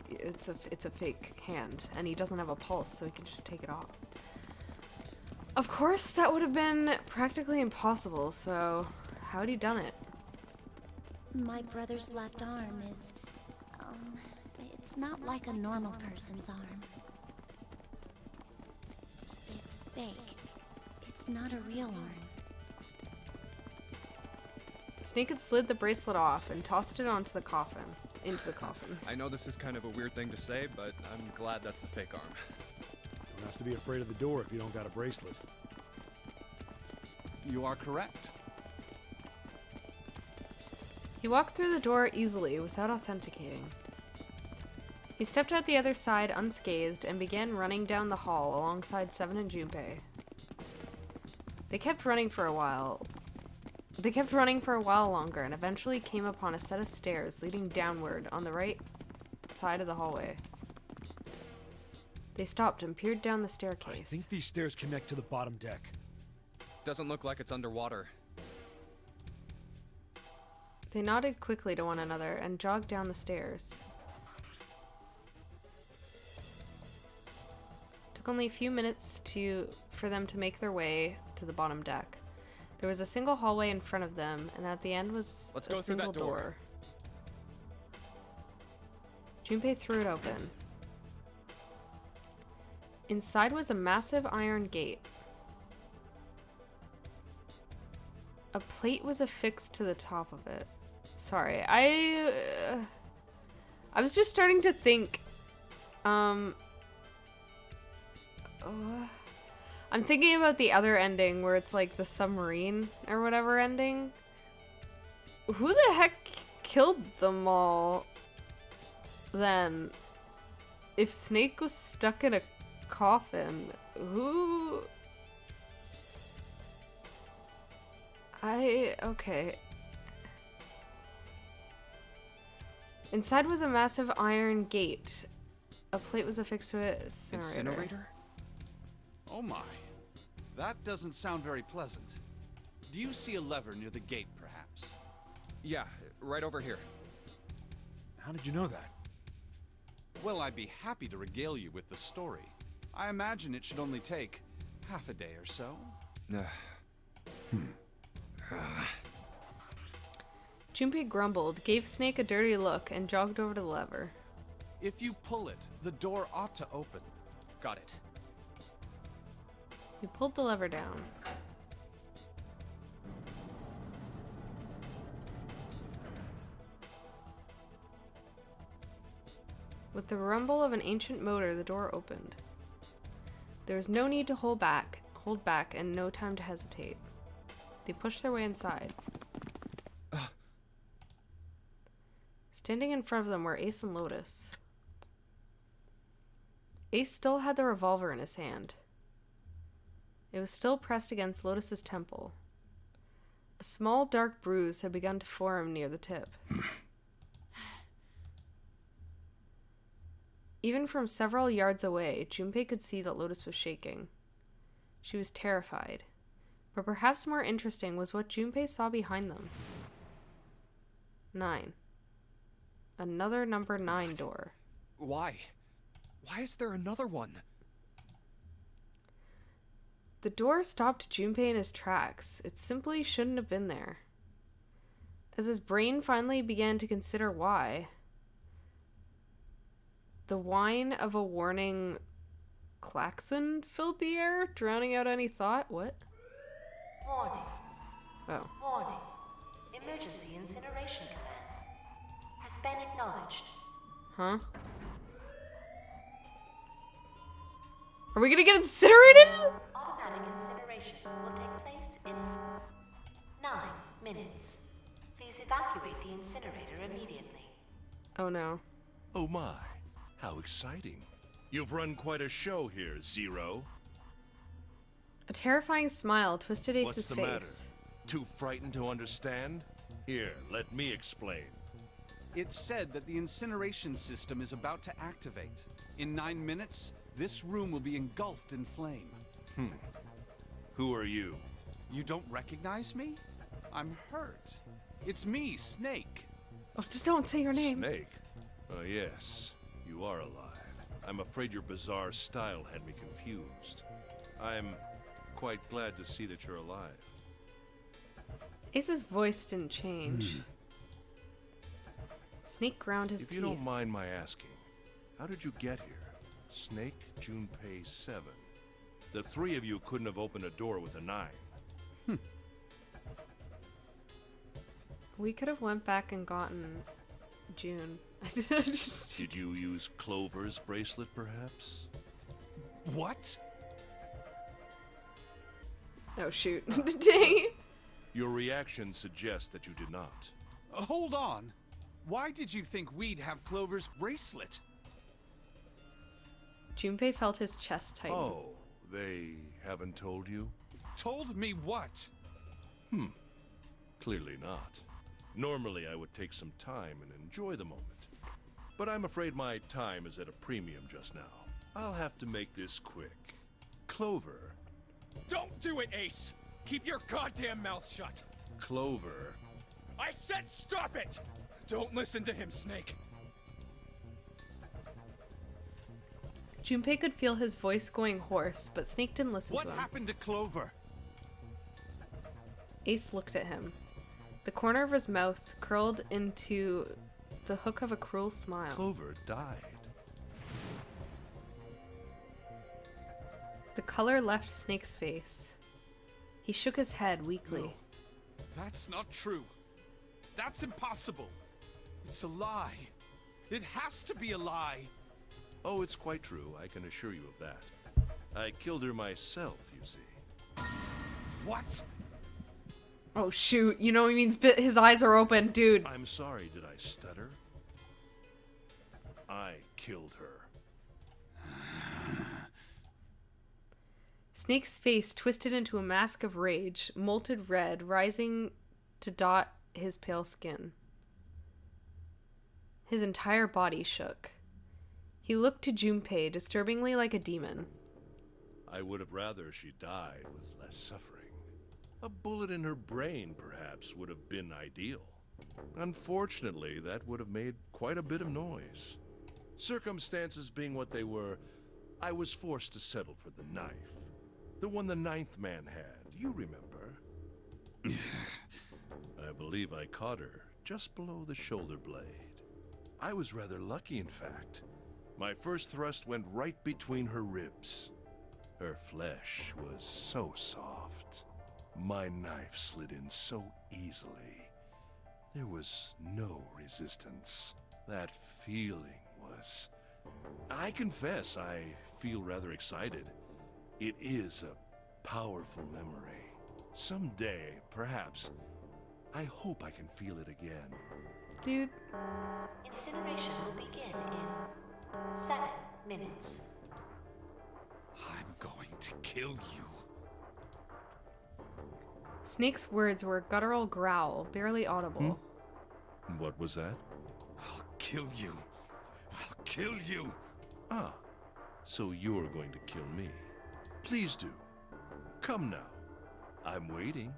it's a fake hand, and he doesn't have a pulse, so he can just take it off. Of course, that would have been practically impossible, so how'd he done it? My brother's left arm is, it's not like a normal person's arm. It's fake. It's not a real arm. Snake had slid the bracelet off and tossed it into the coffin. I know this is kind of a weird thing to say, but I'm glad that's a fake arm. You don't have to be afraid of the door if you don't got a bracelet. You are correct. He walked through the door easily without authenticating. He stepped out the other side unscathed and began running down the hall alongside Seven and Junpei. They kept running for a while longer and eventually came upon a set of stairs leading downward on the right side of the hallway. They stopped and peered down the staircase. I think these stairs connect to the bottom deck. Doesn't look like it's underwater. They nodded quickly to one another and jogged down the stairs. Took only a few minutes for them to make their way to the bottom deck. There was a single hallway in front of them, and at the end was Let's a go through single that door. Junpei threw it open. Inside was a massive iron gate. A plate was affixed to the top of it. Sorry, I was just starting to think, I'm thinking about the other ending where it's like the submarine or whatever ending. Who the heck killed them all then? If Snake was stuck in a coffin, who... Okay. Inside was a massive iron gate. A plate was affixed to it. Incinerator? Oh my. That doesn't sound very pleasant. Do you see a lever near the gate, perhaps? Yeah, right over here. How did you know that? Well, I'd be happy to regale you with the story. I imagine it should only take half a day or so. Junpei grumbled, gave Snake a dirty look, and jogged over to the lever. If you pull it, the door ought to open. Got it. He pulled the lever down. With the rumble of an ancient motor, the door opened. There was no need to hold back, and no time to hesitate. They pushed their way inside. Standing in front of them were Ace and Lotus. Ace still had the revolver in his hand. It was still pressed against Lotus's temple. A small dark bruise had begun to form near the tip. Even from several yards away, Junpei could see that Lotus was shaking. She was terrified. But perhaps more interesting was what Junpei saw behind them. 9. Another number 9 door. Why? Why is there another one? The door stopped Junpei in his tracks. It simply shouldn't have been there. As his brain finally began to consider why, the whine of a warning klaxon filled the air, drowning out any thought. What? Warning. Oh. Warning. Emergency incineration command has been acknowledged. Huh? Are we gonna get incinerated? Automatic incineration will take place in 9 minutes. Please evacuate the incinerator immediately. Oh no. Oh my, how exciting. You've run quite a show here, Zero. A terrifying smile twisted Ace's What's the face. matter? Too frightened to understand? Here, let me explain. It's said that the incineration system is about to activate. In 9 minutes, this room will be engulfed in flame. Who are you? You don't recognize me? I'm hurt. It's me, Snake. Oh, don't say your name. Snake? Oh, yes. You are alive. I'm afraid your bizarre style had me confused. I'm quite glad to see that you're alive. Ace's voice didn't change. Snake ground his If teeth. you don't mind my asking, how did you get here? Snake, Junpei, 7. The 3 of you couldn't have opened a door with a 9. We could have went back and gotten June. Did you use Clover's bracelet, perhaps? What? Oh shoot. Dang. Your reaction suggests that you did not. Hold on. Why did you think we'd have Clover's bracelet? Junpei felt his chest tighten. Oh, they haven't told you? Told me what? Clearly not. Normally I would take some time and enjoy the moment. But I'm afraid my time is at a premium just now. I'll have to make this quick. Clover. Don't do it, Ace! Keep your goddamn mouth shut! Clover. I said stop it! Don't listen to him, Snake. Junpei could feel his voice going hoarse, but Snake didn't listen What to him. happened to Clover? Ace looked at him. The corner of his mouth curled into the hook of a cruel smile. Clover died. The color left Snake's face. He shook his head weakly. No, that's not true. That's impossible. It's a lie. It has to be a lie. Oh, it's quite true. I can assure you of that. I killed her myself, you see. What? Oh shoot, you know he means his eyes are open, dude. I'm sorry, did I stutter? I killed her. Snake's face twisted into a mask of rage, molted red, rising to dot his pale skin. His entire body shook. He looked to Junpei, disturbingly like a demon. I would have rather she died with less suffering. A bullet in her brain, perhaps, would have been ideal. Unfortunately, that would have made quite a bit of noise. Circumstances being what they were, I was forced to settle for the knife. The one the ninth man had, you remember. I believe I caught her just below the shoulder blade. I was rather lucky, in fact. My first thrust went right between her ribs. Her flesh was so soft. My knife slid in so easily. There was no resistance. That feeling was... I confess, I feel rather excited. It is a powerful memory. Someday, perhaps, I hope I can feel it again. Dude. Incineration will begin in 7 minutes. I'm going to kill you. Snake's words were a guttural growl, barely audible. What was that? I'll kill you. I'll kill you. Ah, so you're going to kill me. Please do. Come now. I'm waiting.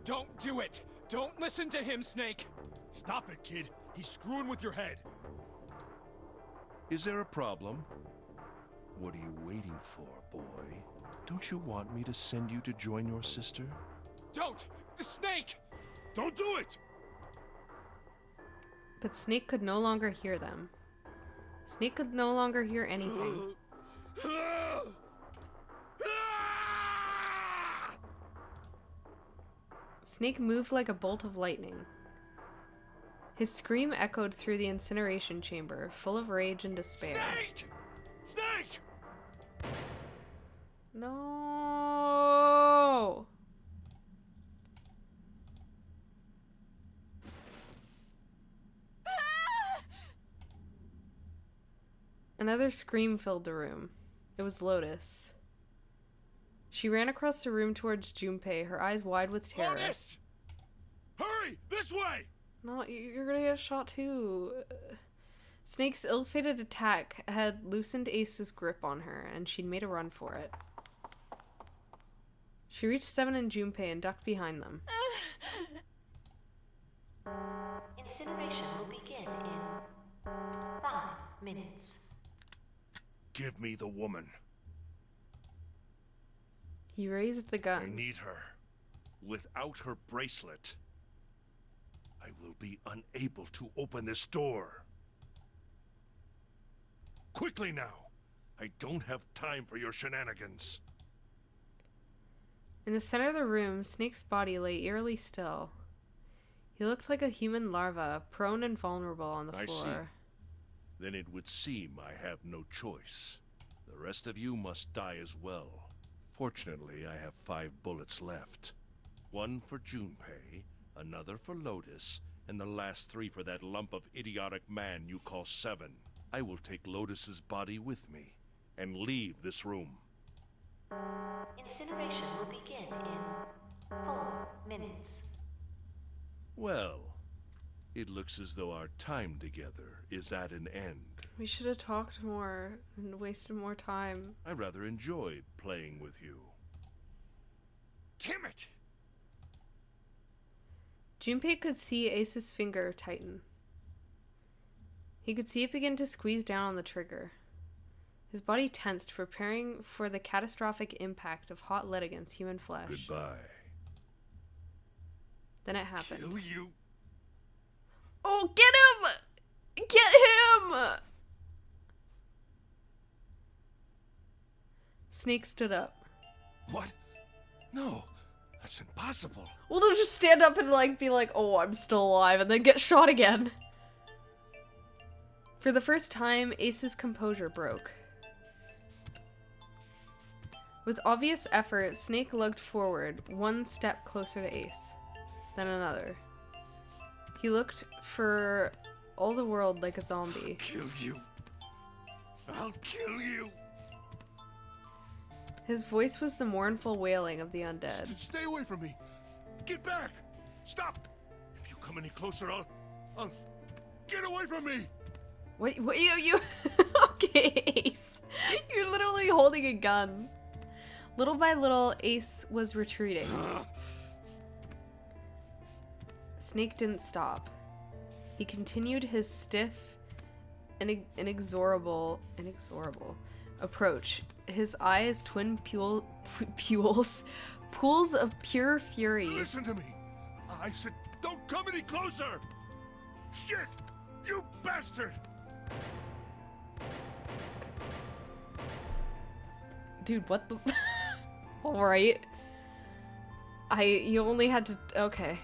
Don't do it. Don't listen to him, Snake. Stop it, kid. He's screwing with your head. Is there a problem? What are you waiting for, boy? Don't you want me to send you to join your sister? Don't! The Snake! Don't do it! But Snake could no longer hear them. Snake could no longer hear anything. Snake moved like a bolt of lightning. His scream echoed through the incineration chamber, full of rage and despair. Snake! Snake! No! Another scream filled the room. It was Lotus. She ran across the room towards Junpei, her eyes wide with terror. Lotus! Hurry! This way! No, you're gonna get shot too. Snake's ill-fated attack had loosened Ace's grip on her, and she'd made a run for it. She reached Seven and Junpei and ducked behind them. Incineration will begin in 5 minutes. Give me the woman. He raised the I gun. need her. Without her bracelet, I will be unable to open this door. Quickly now! I don't have time for your shenanigans. In the center of the room, Snake's body lay eerily still. He looked like a human larva, prone and vulnerable on the I floor. see. Then it would seem I have no choice. The rest of you must die as well. Fortunately, I have 5 bullets left. 1 for Junpei, another for Lotus, and the last 3 for that lump of idiotic man you call Seven. I will take Lotus's body with me and leave this room. Incineration will begin in 4 minutes. Well, it looks as though our time together is at an end. We should have talked more and wasted more time. I rather enjoyed playing with you. Damn it! Junpei could see Ace's finger tighten. He could see it begin to squeeze down on the trigger. His body tensed, preparing for the catastrophic impact of hot lead against human flesh. Goodbye. Then it happened. Kill you. Oh, get him! Get him! Snake stood up. What? No, that's impossible. Well, they'll just stand up and be like, oh, I'm still alive, and then get shot again. For the first time, Ace's composure broke. With obvious effort, Snake lugged forward, one step closer to Ace, then another. He looked for all the world like a zombie. Kill you. I'll kill you. His voice was the mournful wailing of the undead. Stay away from me. Get back. Stop. If you come any closer, I'll get away from me. What you okay, Ace. You're literally holding a gun. Little by little, Ace was retreating. Snake didn't stop. He continued his stiff and inexorable approach. His eyes twin pools of pure fury. Listen to me. I said don't come any closer. Shit! You bastard! Dude, what the... Alright. You only had to... Okay.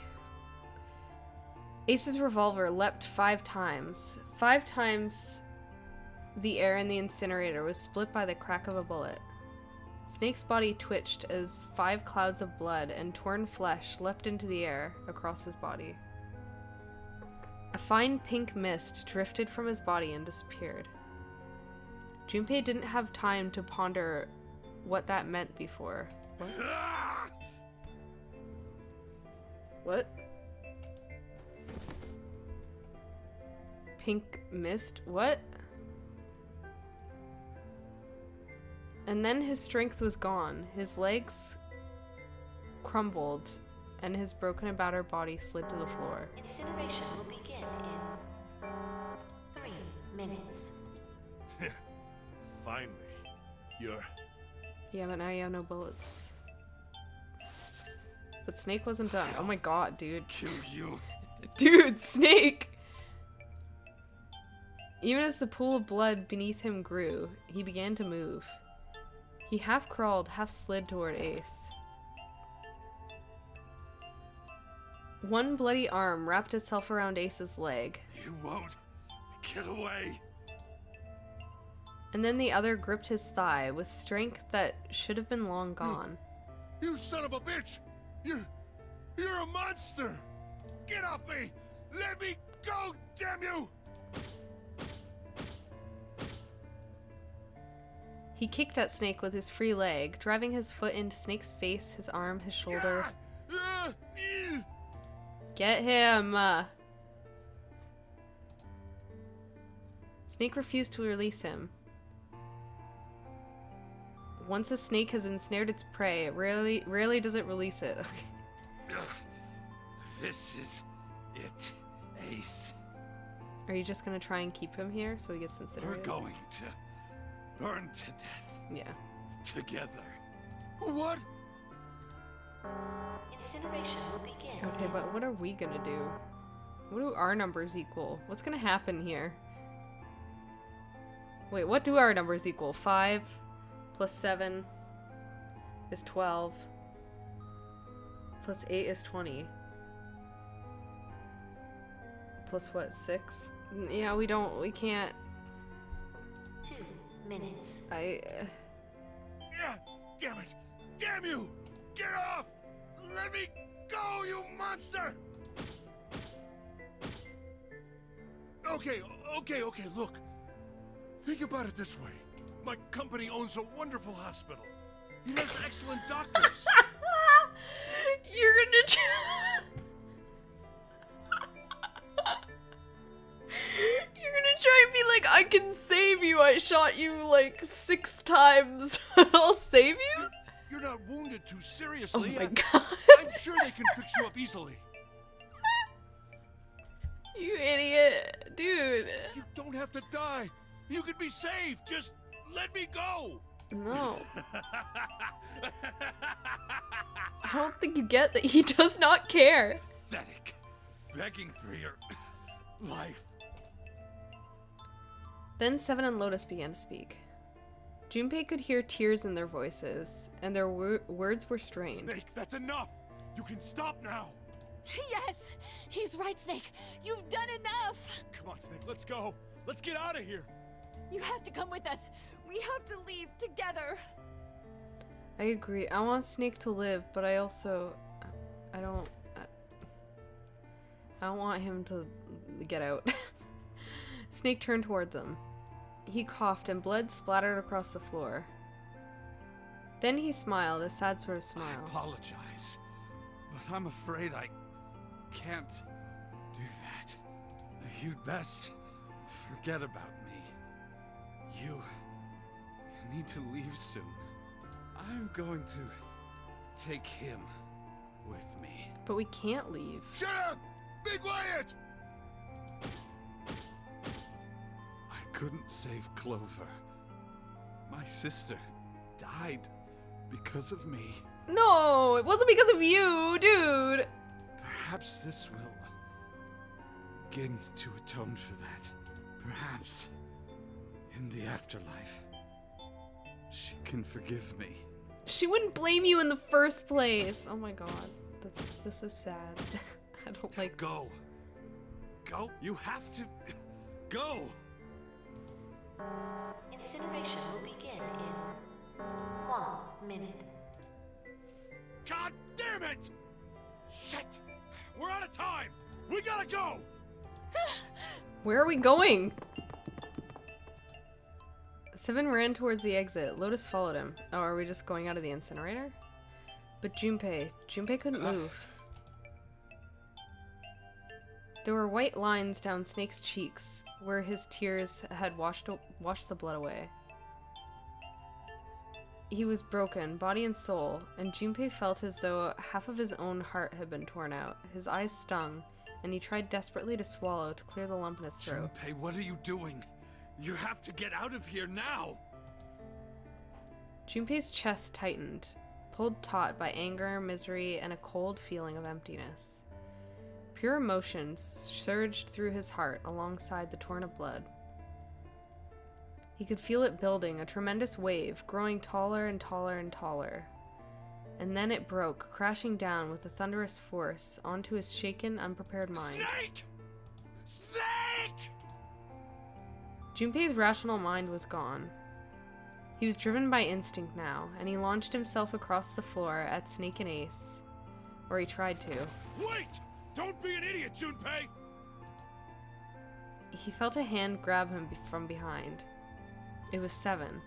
Ace's revolver leapt 5 times. 5 times the air in the incinerator was split by the crack of a bullet. Snake's body twitched as 5 clouds of blood and torn flesh leapt into the air across his body. A fine pink mist drifted from his body and disappeared. Junpei didn't have time to ponder what that meant before. What? What? Pink mist? What? And then his strength was gone. His legs crumbled, and his broken and battered body slid to the floor. Incineration will begin in 3 minutes. Finally, you're... Yeah, but now you have no bullets. But Snake wasn't done. Oh my god, dude. Kill you. Dude, Snake! Even as the pool of blood beneath him grew, he began to move. He half crawled, half slid toward Ace. One bloody arm wrapped itself around Ace's leg. You won't get away. And then the other gripped his thigh with strength that should have been long gone. You son of a bitch! You're a monster! Get off me! Let me go, damn you! He kicked at Snake with his free leg, driving his foot into Snake's face, his arm, his shoulder. Get him! Snake refused to release him. Once a snake has ensnared its prey, it rarely does it release it. This is it, Ace. Are you just gonna try and keep him here so he gets We're incinerated? going to burn to death Yeah. together. What? Incineration will begin. Okay, but what are we gonna do? What do our numbers equal? What's gonna happen here? Wait, what do our numbers equal? 5 plus 7 is 12. Plus 8 is 20. Plus what, 6? Yeah, we can't. 2 minutes. Yeah, damn it! Damn you! Get off! Let me go, you monster! Okay, look. Think about it this way. My company owns a wonderful hospital. It has excellent doctors. You're gonna You're gonna try and be like, I can save you. I shot you like 6 times. I'll save you? You're not wounded too seriously. Oh my god. I'm sure they can fix you up easily. You idiot. Dude. You don't have to die. You could be saved. Just let me go. No. I don't think you get that he does not care. Pathetic. Begging for your life. Then Seven and Lotus began to speak. Junpei could hear tears in their voices, and their words were strained. Snake, that's enough! You can stop now! Yes! He's right, Snake. You've done enough! Come on, Snake, let's go! Let's get out of here! You have to come with us. We have to leave together. I agree. I want Snake to live, but I also... I don't want him to get out. Snake turned towards him. He coughed and blood splattered across the floor. Then he smiled, a sad sort of smile. I apologize, but I'm afraid I can't do that. You'd best forget about me. You need to leave soon. I'm going to take him with me. But we can't leave. Shut up! Be quiet! I couldn't save Clover. My sister died because of me. No, it wasn't because of you, dude. Perhaps this will begin to atone for that. Perhaps in the afterlife, she can forgive me. She wouldn't blame you in the first place. Oh my god. This is sad. I don't like Go. Go. You have to go. Incineration will begin in 1 minute. God damn it! Shit! We're out of time! We gotta go! Where are we going? Seven ran towards the exit. Lotus followed him. Oh, are we just going out of the incinerator? But Junpei couldn't move. There were white lines down Snake's cheeks, where his tears had washed the blood away. He was broken, body and soul, and Junpei felt as though half of his own heart had been torn out. His eyes stung, and he tried desperately to swallow to clear the lump in his throat. Junpei, what are you doing? You have to get out of here now! Junpei's chest tightened, pulled taut by anger, misery, and a cold feeling of emptiness. Pure emotion surged through his heart alongside the torrent of blood. He could feel it building, a tremendous wave, growing taller and taller and taller. And then it broke, crashing down with a thunderous force onto his shaken, unprepared mind. Snake! Snake! Junpei's rational mind was gone. He was driven by instinct now, and he launched himself across the floor at Snake and Ace. Or he tried to. Wait! Don't be an idiot, Junpei! He felt a hand grab him from behind. It was Seven.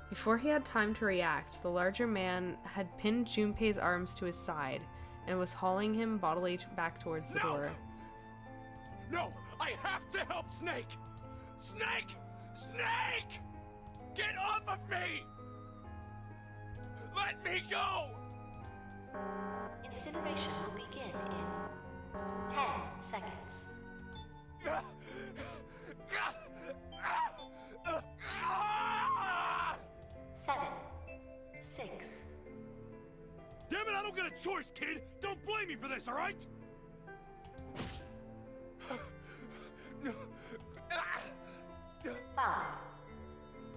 Before he had time to react, the larger man had pinned Junpei's arms to his side and was hauling him bodily back towards the door. No! I have to help Snake! Snake! Snake! Get off of me! Let me go! Incineration will begin in 10 seconds. 7, 6. Damn it, I don't get a choice, kid! Don't blame me for this, alright? No. 5,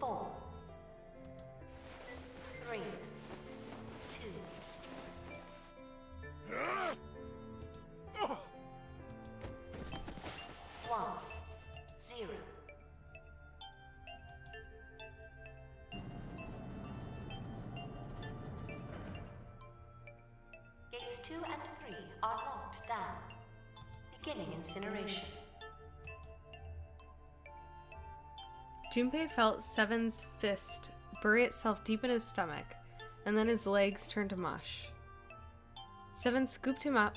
4, 3, 2. Oh. 1, 0. Gates 2 and 3 are locked down. Beginning incineration. Junpei felt Seven's fist bury itself deep in his stomach, and then his legs turned to mush. Seven scooped him up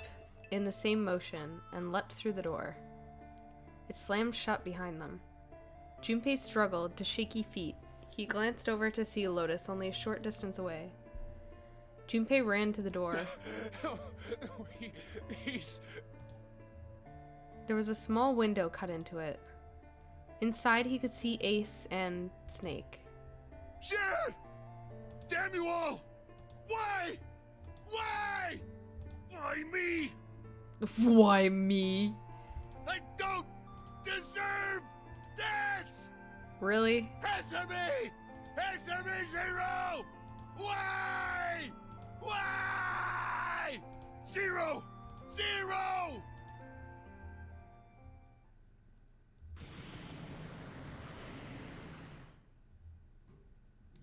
in the same motion and leapt through the door. It slammed shut behind them. Junpei struggled to shaky feet. He glanced over to see Lotus only a short distance away. Junpei ran to the door. There was a small window cut into it. Inside he could see Ace and Snake. Shit! Damn you all! Why? Why? Why me? Why me? I don't deserve this! Really? Answer me! Answer me, Zero! Why? Why? Zero! Zero!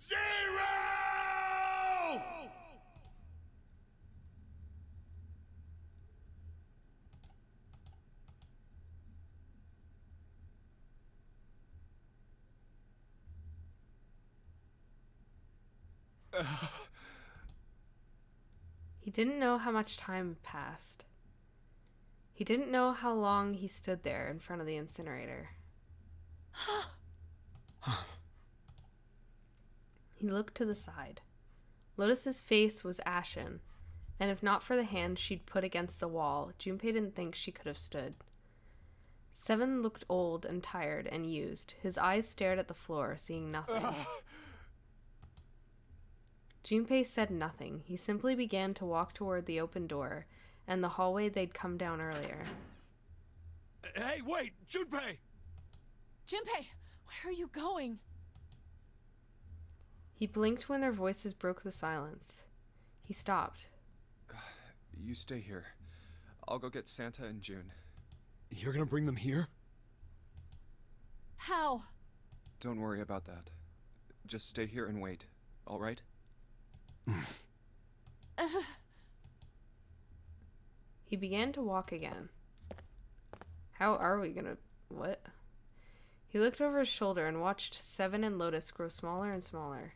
Zero! He didn't know how much time had passed. He didn't know how long he stood there in front of the incinerator. He looked to the side. Lotus's face was ashen, and if not for the hand she'd put against the wall, Junpei didn't think she could have stood. Seven looked old and tired and used. His eyes stared at the floor, seeing nothing. Junpei said nothing. He simply began to walk toward the open door and the hallway they'd come down earlier. Hey, wait! Junpei! Junpei, where are you going? He blinked when their voices broke the silence. He stopped. You stay here. I'll go get Santa and June. You're gonna bring them here? How? Don't worry about that. Just stay here and wait, all right? He began to walk again. How are we gonna... what? He looked over his shoulder and watched Seven and Lotus grow smaller and smaller.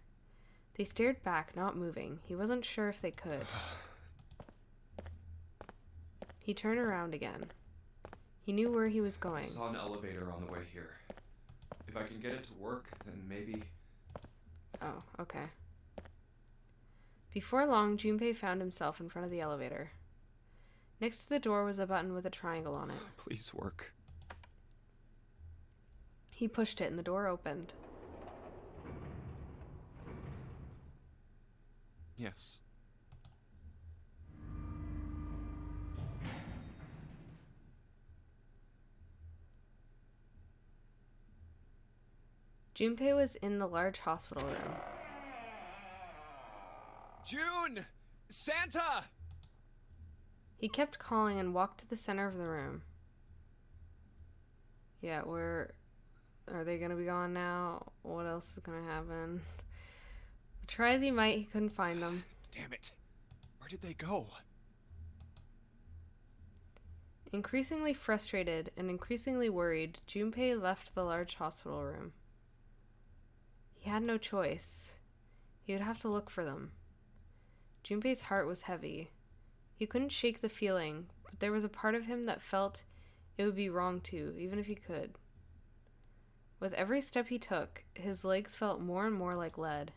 They stared back, not moving. He wasn't sure if they could. He turned around again. He knew where he was I going. saw an elevator on the way here. If I can get it to work, then maybe... Oh, okay. Before long, Junpei found himself in front of the elevator. Next to the door was a button with a triangle on it. Please work. He pushed it and the door opened. Yes. Junpei was in the large hospital room. June! Santa! He kept calling and walked to the center of the room. Yeah, where... are they gonna be gone now? What else is gonna happen? Try as he might, he couldn't find them. Damn it. Where did they go? Increasingly frustrated and increasingly worried, Junpei left the large hospital room. He had no choice. He would have to look for them. Junpei's heart was heavy. He couldn't shake the feeling, but there was a part of him that felt it would be wrong to, even if he could. With every step he took, his legs felt more and more like lead.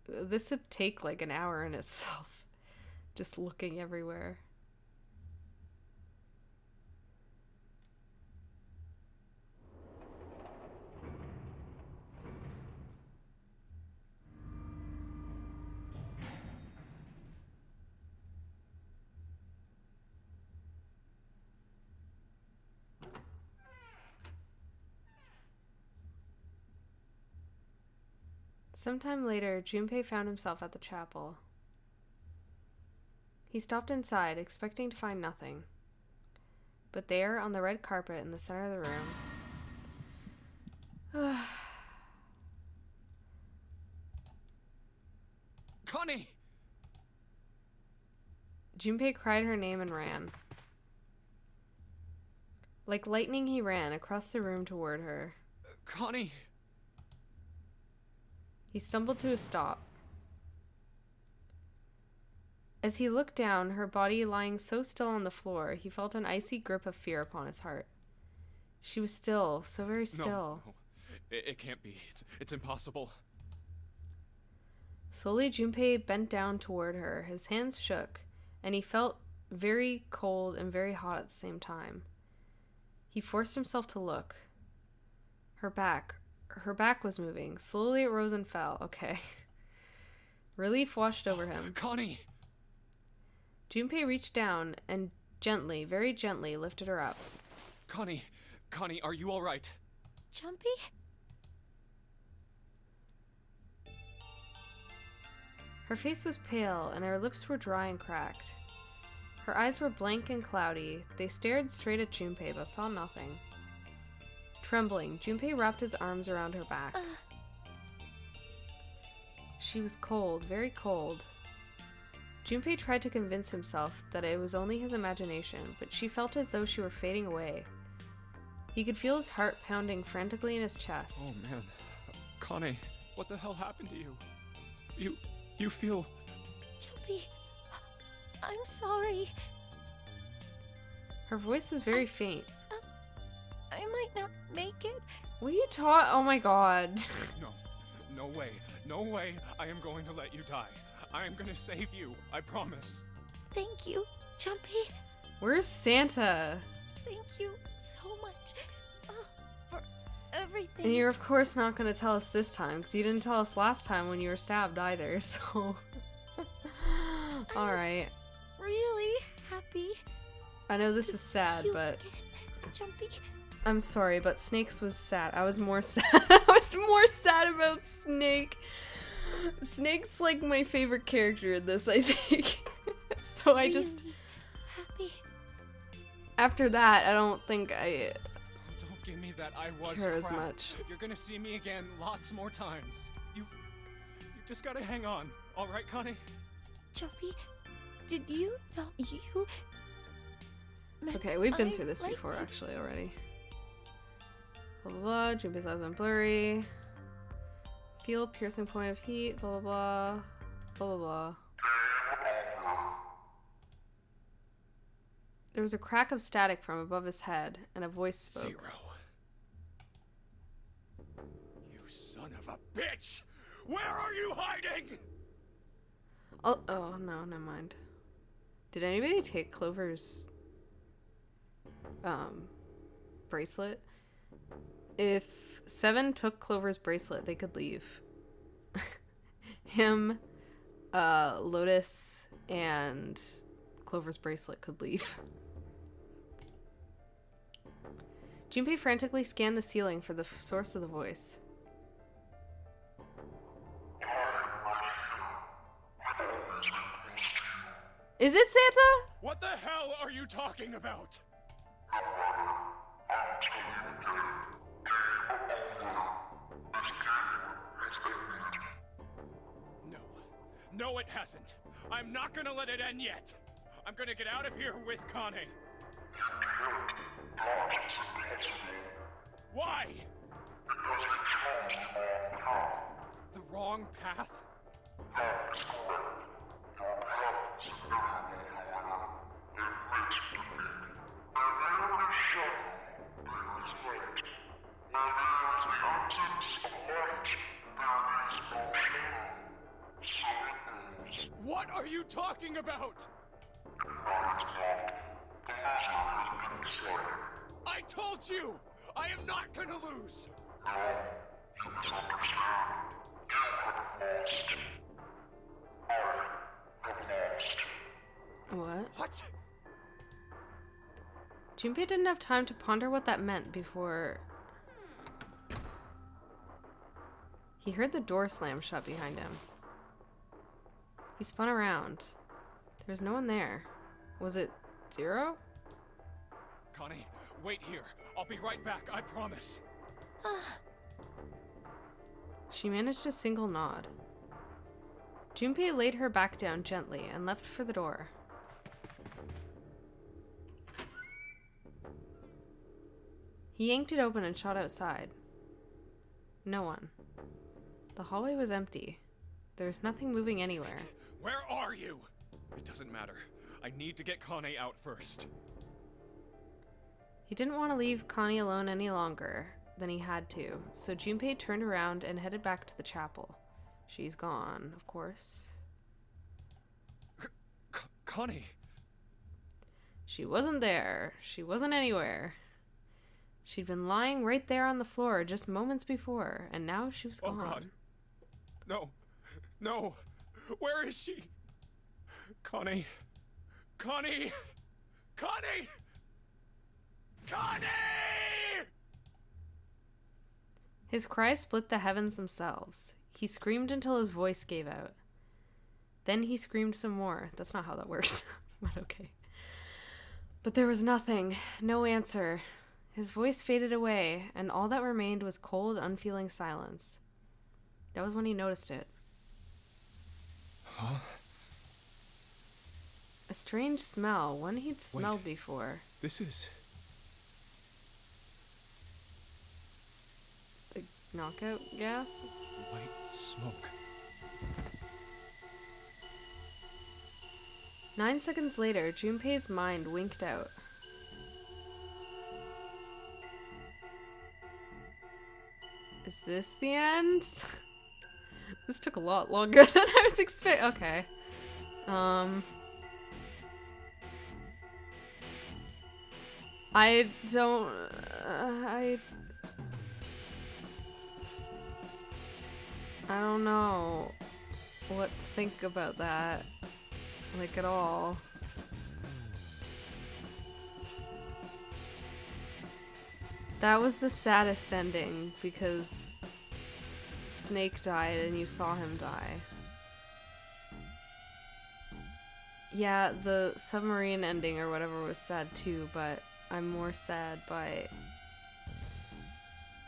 This would take like an hour in itself. Just looking everywhere. Sometime later, Junpei found himself at the chapel. He stopped inside, expecting to find nothing. But there, on the red carpet in the center of the room... Connie! Junpei cried her name and ran. Like lightning, he ran across the room toward her. Connie! He stumbled to a stop. As he looked down, her body lying so still on the floor, he felt an icy grip of fear upon his heart. She was still, so very still. No. It can't be. It's impossible. Slowly, Junpei bent down toward her. His hands shook, and he felt very cold and very hot at the same time. He forced himself to look. Her back was moving. Slowly it rose and fell. Okay. Relief washed over him. Connie! Junpei reached down and gently, very gently, lifted her up. Connie, are you alright? Jumpy? Her face was pale and her lips were dry and cracked. Her eyes were blank and cloudy. They stared straight at Junpei but saw nothing. Trembling, Junpei wrapped his arms around her back. She was cold, very cold. Junpei tried to convince himself that it was only his imagination, but she felt as though she were fading away. He could feel his heart pounding frantically in his chest. Oh man. Connie, what the hell happened to you? You feel... Jumpy, I'm sorry. Her voice was very faint. I might not make it. What are you taught? Oh my god. No way. No way I am going to let you die. I am going to save you. I promise. Thank you, Jumpy. Where's Santa? Thank you so much for everything. And you're of course not going to tell us this time, because you didn't tell us last time when you were stabbed either, so... Alright. Really happy. I know this is sad, but... Jumpy. I'm sorry, but Snakes was sad. I was more sad. I was more sad about Snake. Snake's like my favorite character in this, I think. So I just... happy. After that, I don't think I... Don't give me that I was care crap. as much. You're gonna see me again lots more times. You just gotta hang on. Alright, Connie? Jumpy, did you know you... Okay, we've been through this before, actually, already. Blah, blah, blah. Junpei's eyes went blurry. Feel piercing point of heat. Blah, blah, blah. Blah, blah, blah. There was a crack of static from above his head, and a voice spoke. 0. You son of a bitch! Where are you hiding? Oh, no, never mind. Did anybody take Clover's bracelet? If Seven took Clover's bracelet, they could leave. Him, Lotus, and Clover's bracelet could leave. Junpei frantically scanned the ceiling for the source of the voice. Is it Santa? What the hell are you talking about? No, it hasn't. I'm not gonna let it end yet. I'm gonna get out of here with Connie. Why? The wrong path? What are you talking about? I told you! I am not gonna lose! What? What? Junpei didn't have time to ponder what that meant before he heard the door slam shut behind him. He spun around. There was no one there. Was it 0? Connie, wait here. I'll be right back, I promise. She managed a single nod. Junpei laid her back down gently and left for the door. He yanked it open and shot outside. No one. The hallway was empty. There was nothing moving anywhere. Where are you? It doesn't matter. I need to get Connie out first. He didn't want to leave Connie alone any longer than he had to, so Junpei turned around and headed back to the chapel. She's gone, of course. Connie! She wasn't there. She wasn't anywhere. She'd been lying right there on the floor just moments before, and now she was gone. Oh God. No. No. Where is she? Connie. Connie! Connie! Connie! His cries split the heavens themselves. He screamed until his voice gave out. Then he screamed some more. That's not how that works, but okay. But there was nothing. No answer. His voice faded away, and all that remained was cold, unfeeling silence. That was when he noticed it. Huh? A strange smell, one he'd smelled before. This is... The knockout gas? white smoke. 9 seconds later, Junpei's mind winked out. Is this the end? This took a lot longer than I was expecting. Okay. I don't... I don't know what to think about that. Like, at all. That was the saddest ending, because Snake died and you saw him die. Yeah, the submarine ending or whatever was sad too, but I'm more sad by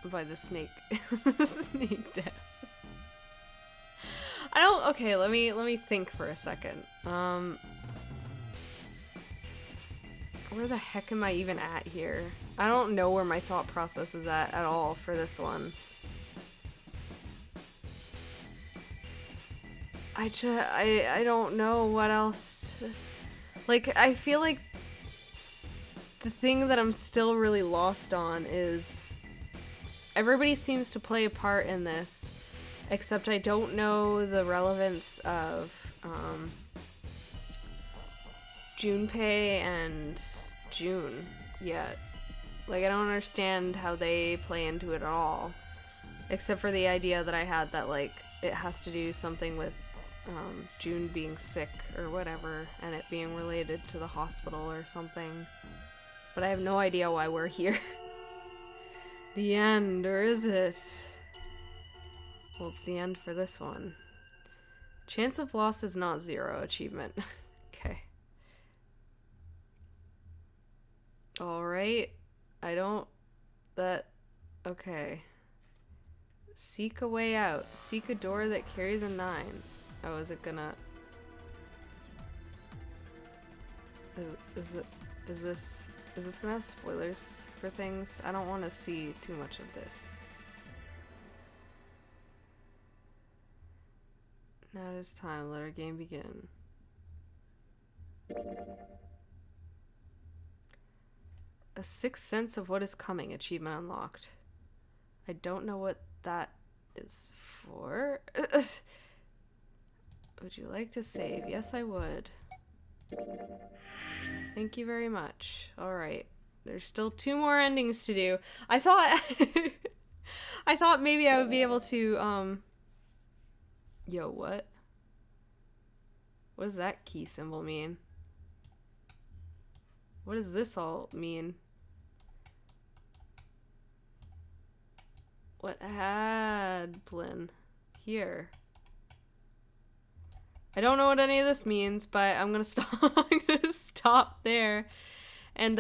the snake. The snake death. I don't... Okay, let me think for a second. Where the heck am I even at here? I don't know where my thought process is at all for this one. I don't know what else to, like, I feel like the thing that I'm still really lost on is everybody seems to play a part in this, except I don't know the relevance of Junpei and June yet. Like, I don't understand how they play into it at all, except for the idea that I had that, like, it has to do something with June being sick or whatever, and it being related to the hospital or something. But I have no idea why we're here. The end, or is it? Well, it's the end for this one. Chance of loss is not 0 achievement. Okay. Alright. I don't... That... Okay. Seek a way out. Seek a door that carries a 9. Oh, is it gonna... Is this gonna have spoilers for things? I don't want to see too much of this. Now it is time. Let our game begin. A sixth sense of what is coming. Achievement unlocked. I don't know what that is for. Would you like to save? Yes, I would. Thank you very much. Alright. There's still 2 more endings to do. I thought... I thought maybe I would be able to, Yo, what? What does that key symbol mean? What does this all mean? What had Blin here? I don't know what any of this means, but I'm gonna stop. I'm gonna stop there. And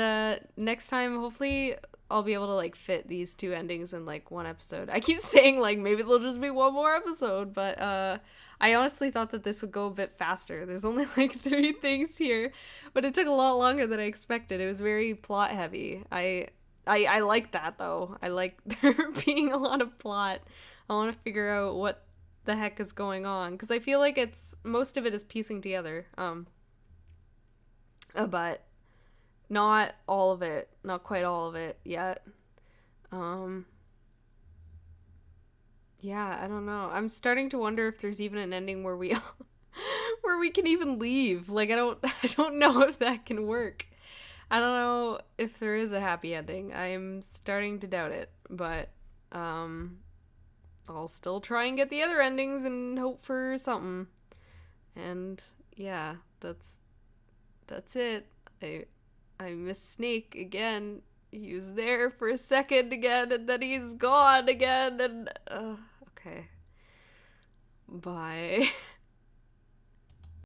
next time, hopefully, I'll be able to like fit these 2 endings in like 1 episode. I keep saying like maybe there'll just be 1 more episode, but I honestly thought that this would go a bit faster. There's only like 3 things here, but it took a lot longer than I expected. It was very plot heavy. I like that though. I like there being a lot of plot. I want to figure out what the heck is going on, because I feel like it's most of it is piecing together. But not all of it. Not quite all of it yet. Yeah, I don't know. I'm starting to wonder if there's even an ending where we where we can even leave. Like I don't know if that can work. I don't know if there is a happy ending. I'm starting to doubt it, but I'll still try and get the other endings and hope for something. And yeah, that's it. I miss Snake again. He was there for a second again, and then he's gone again, and okay. Bye.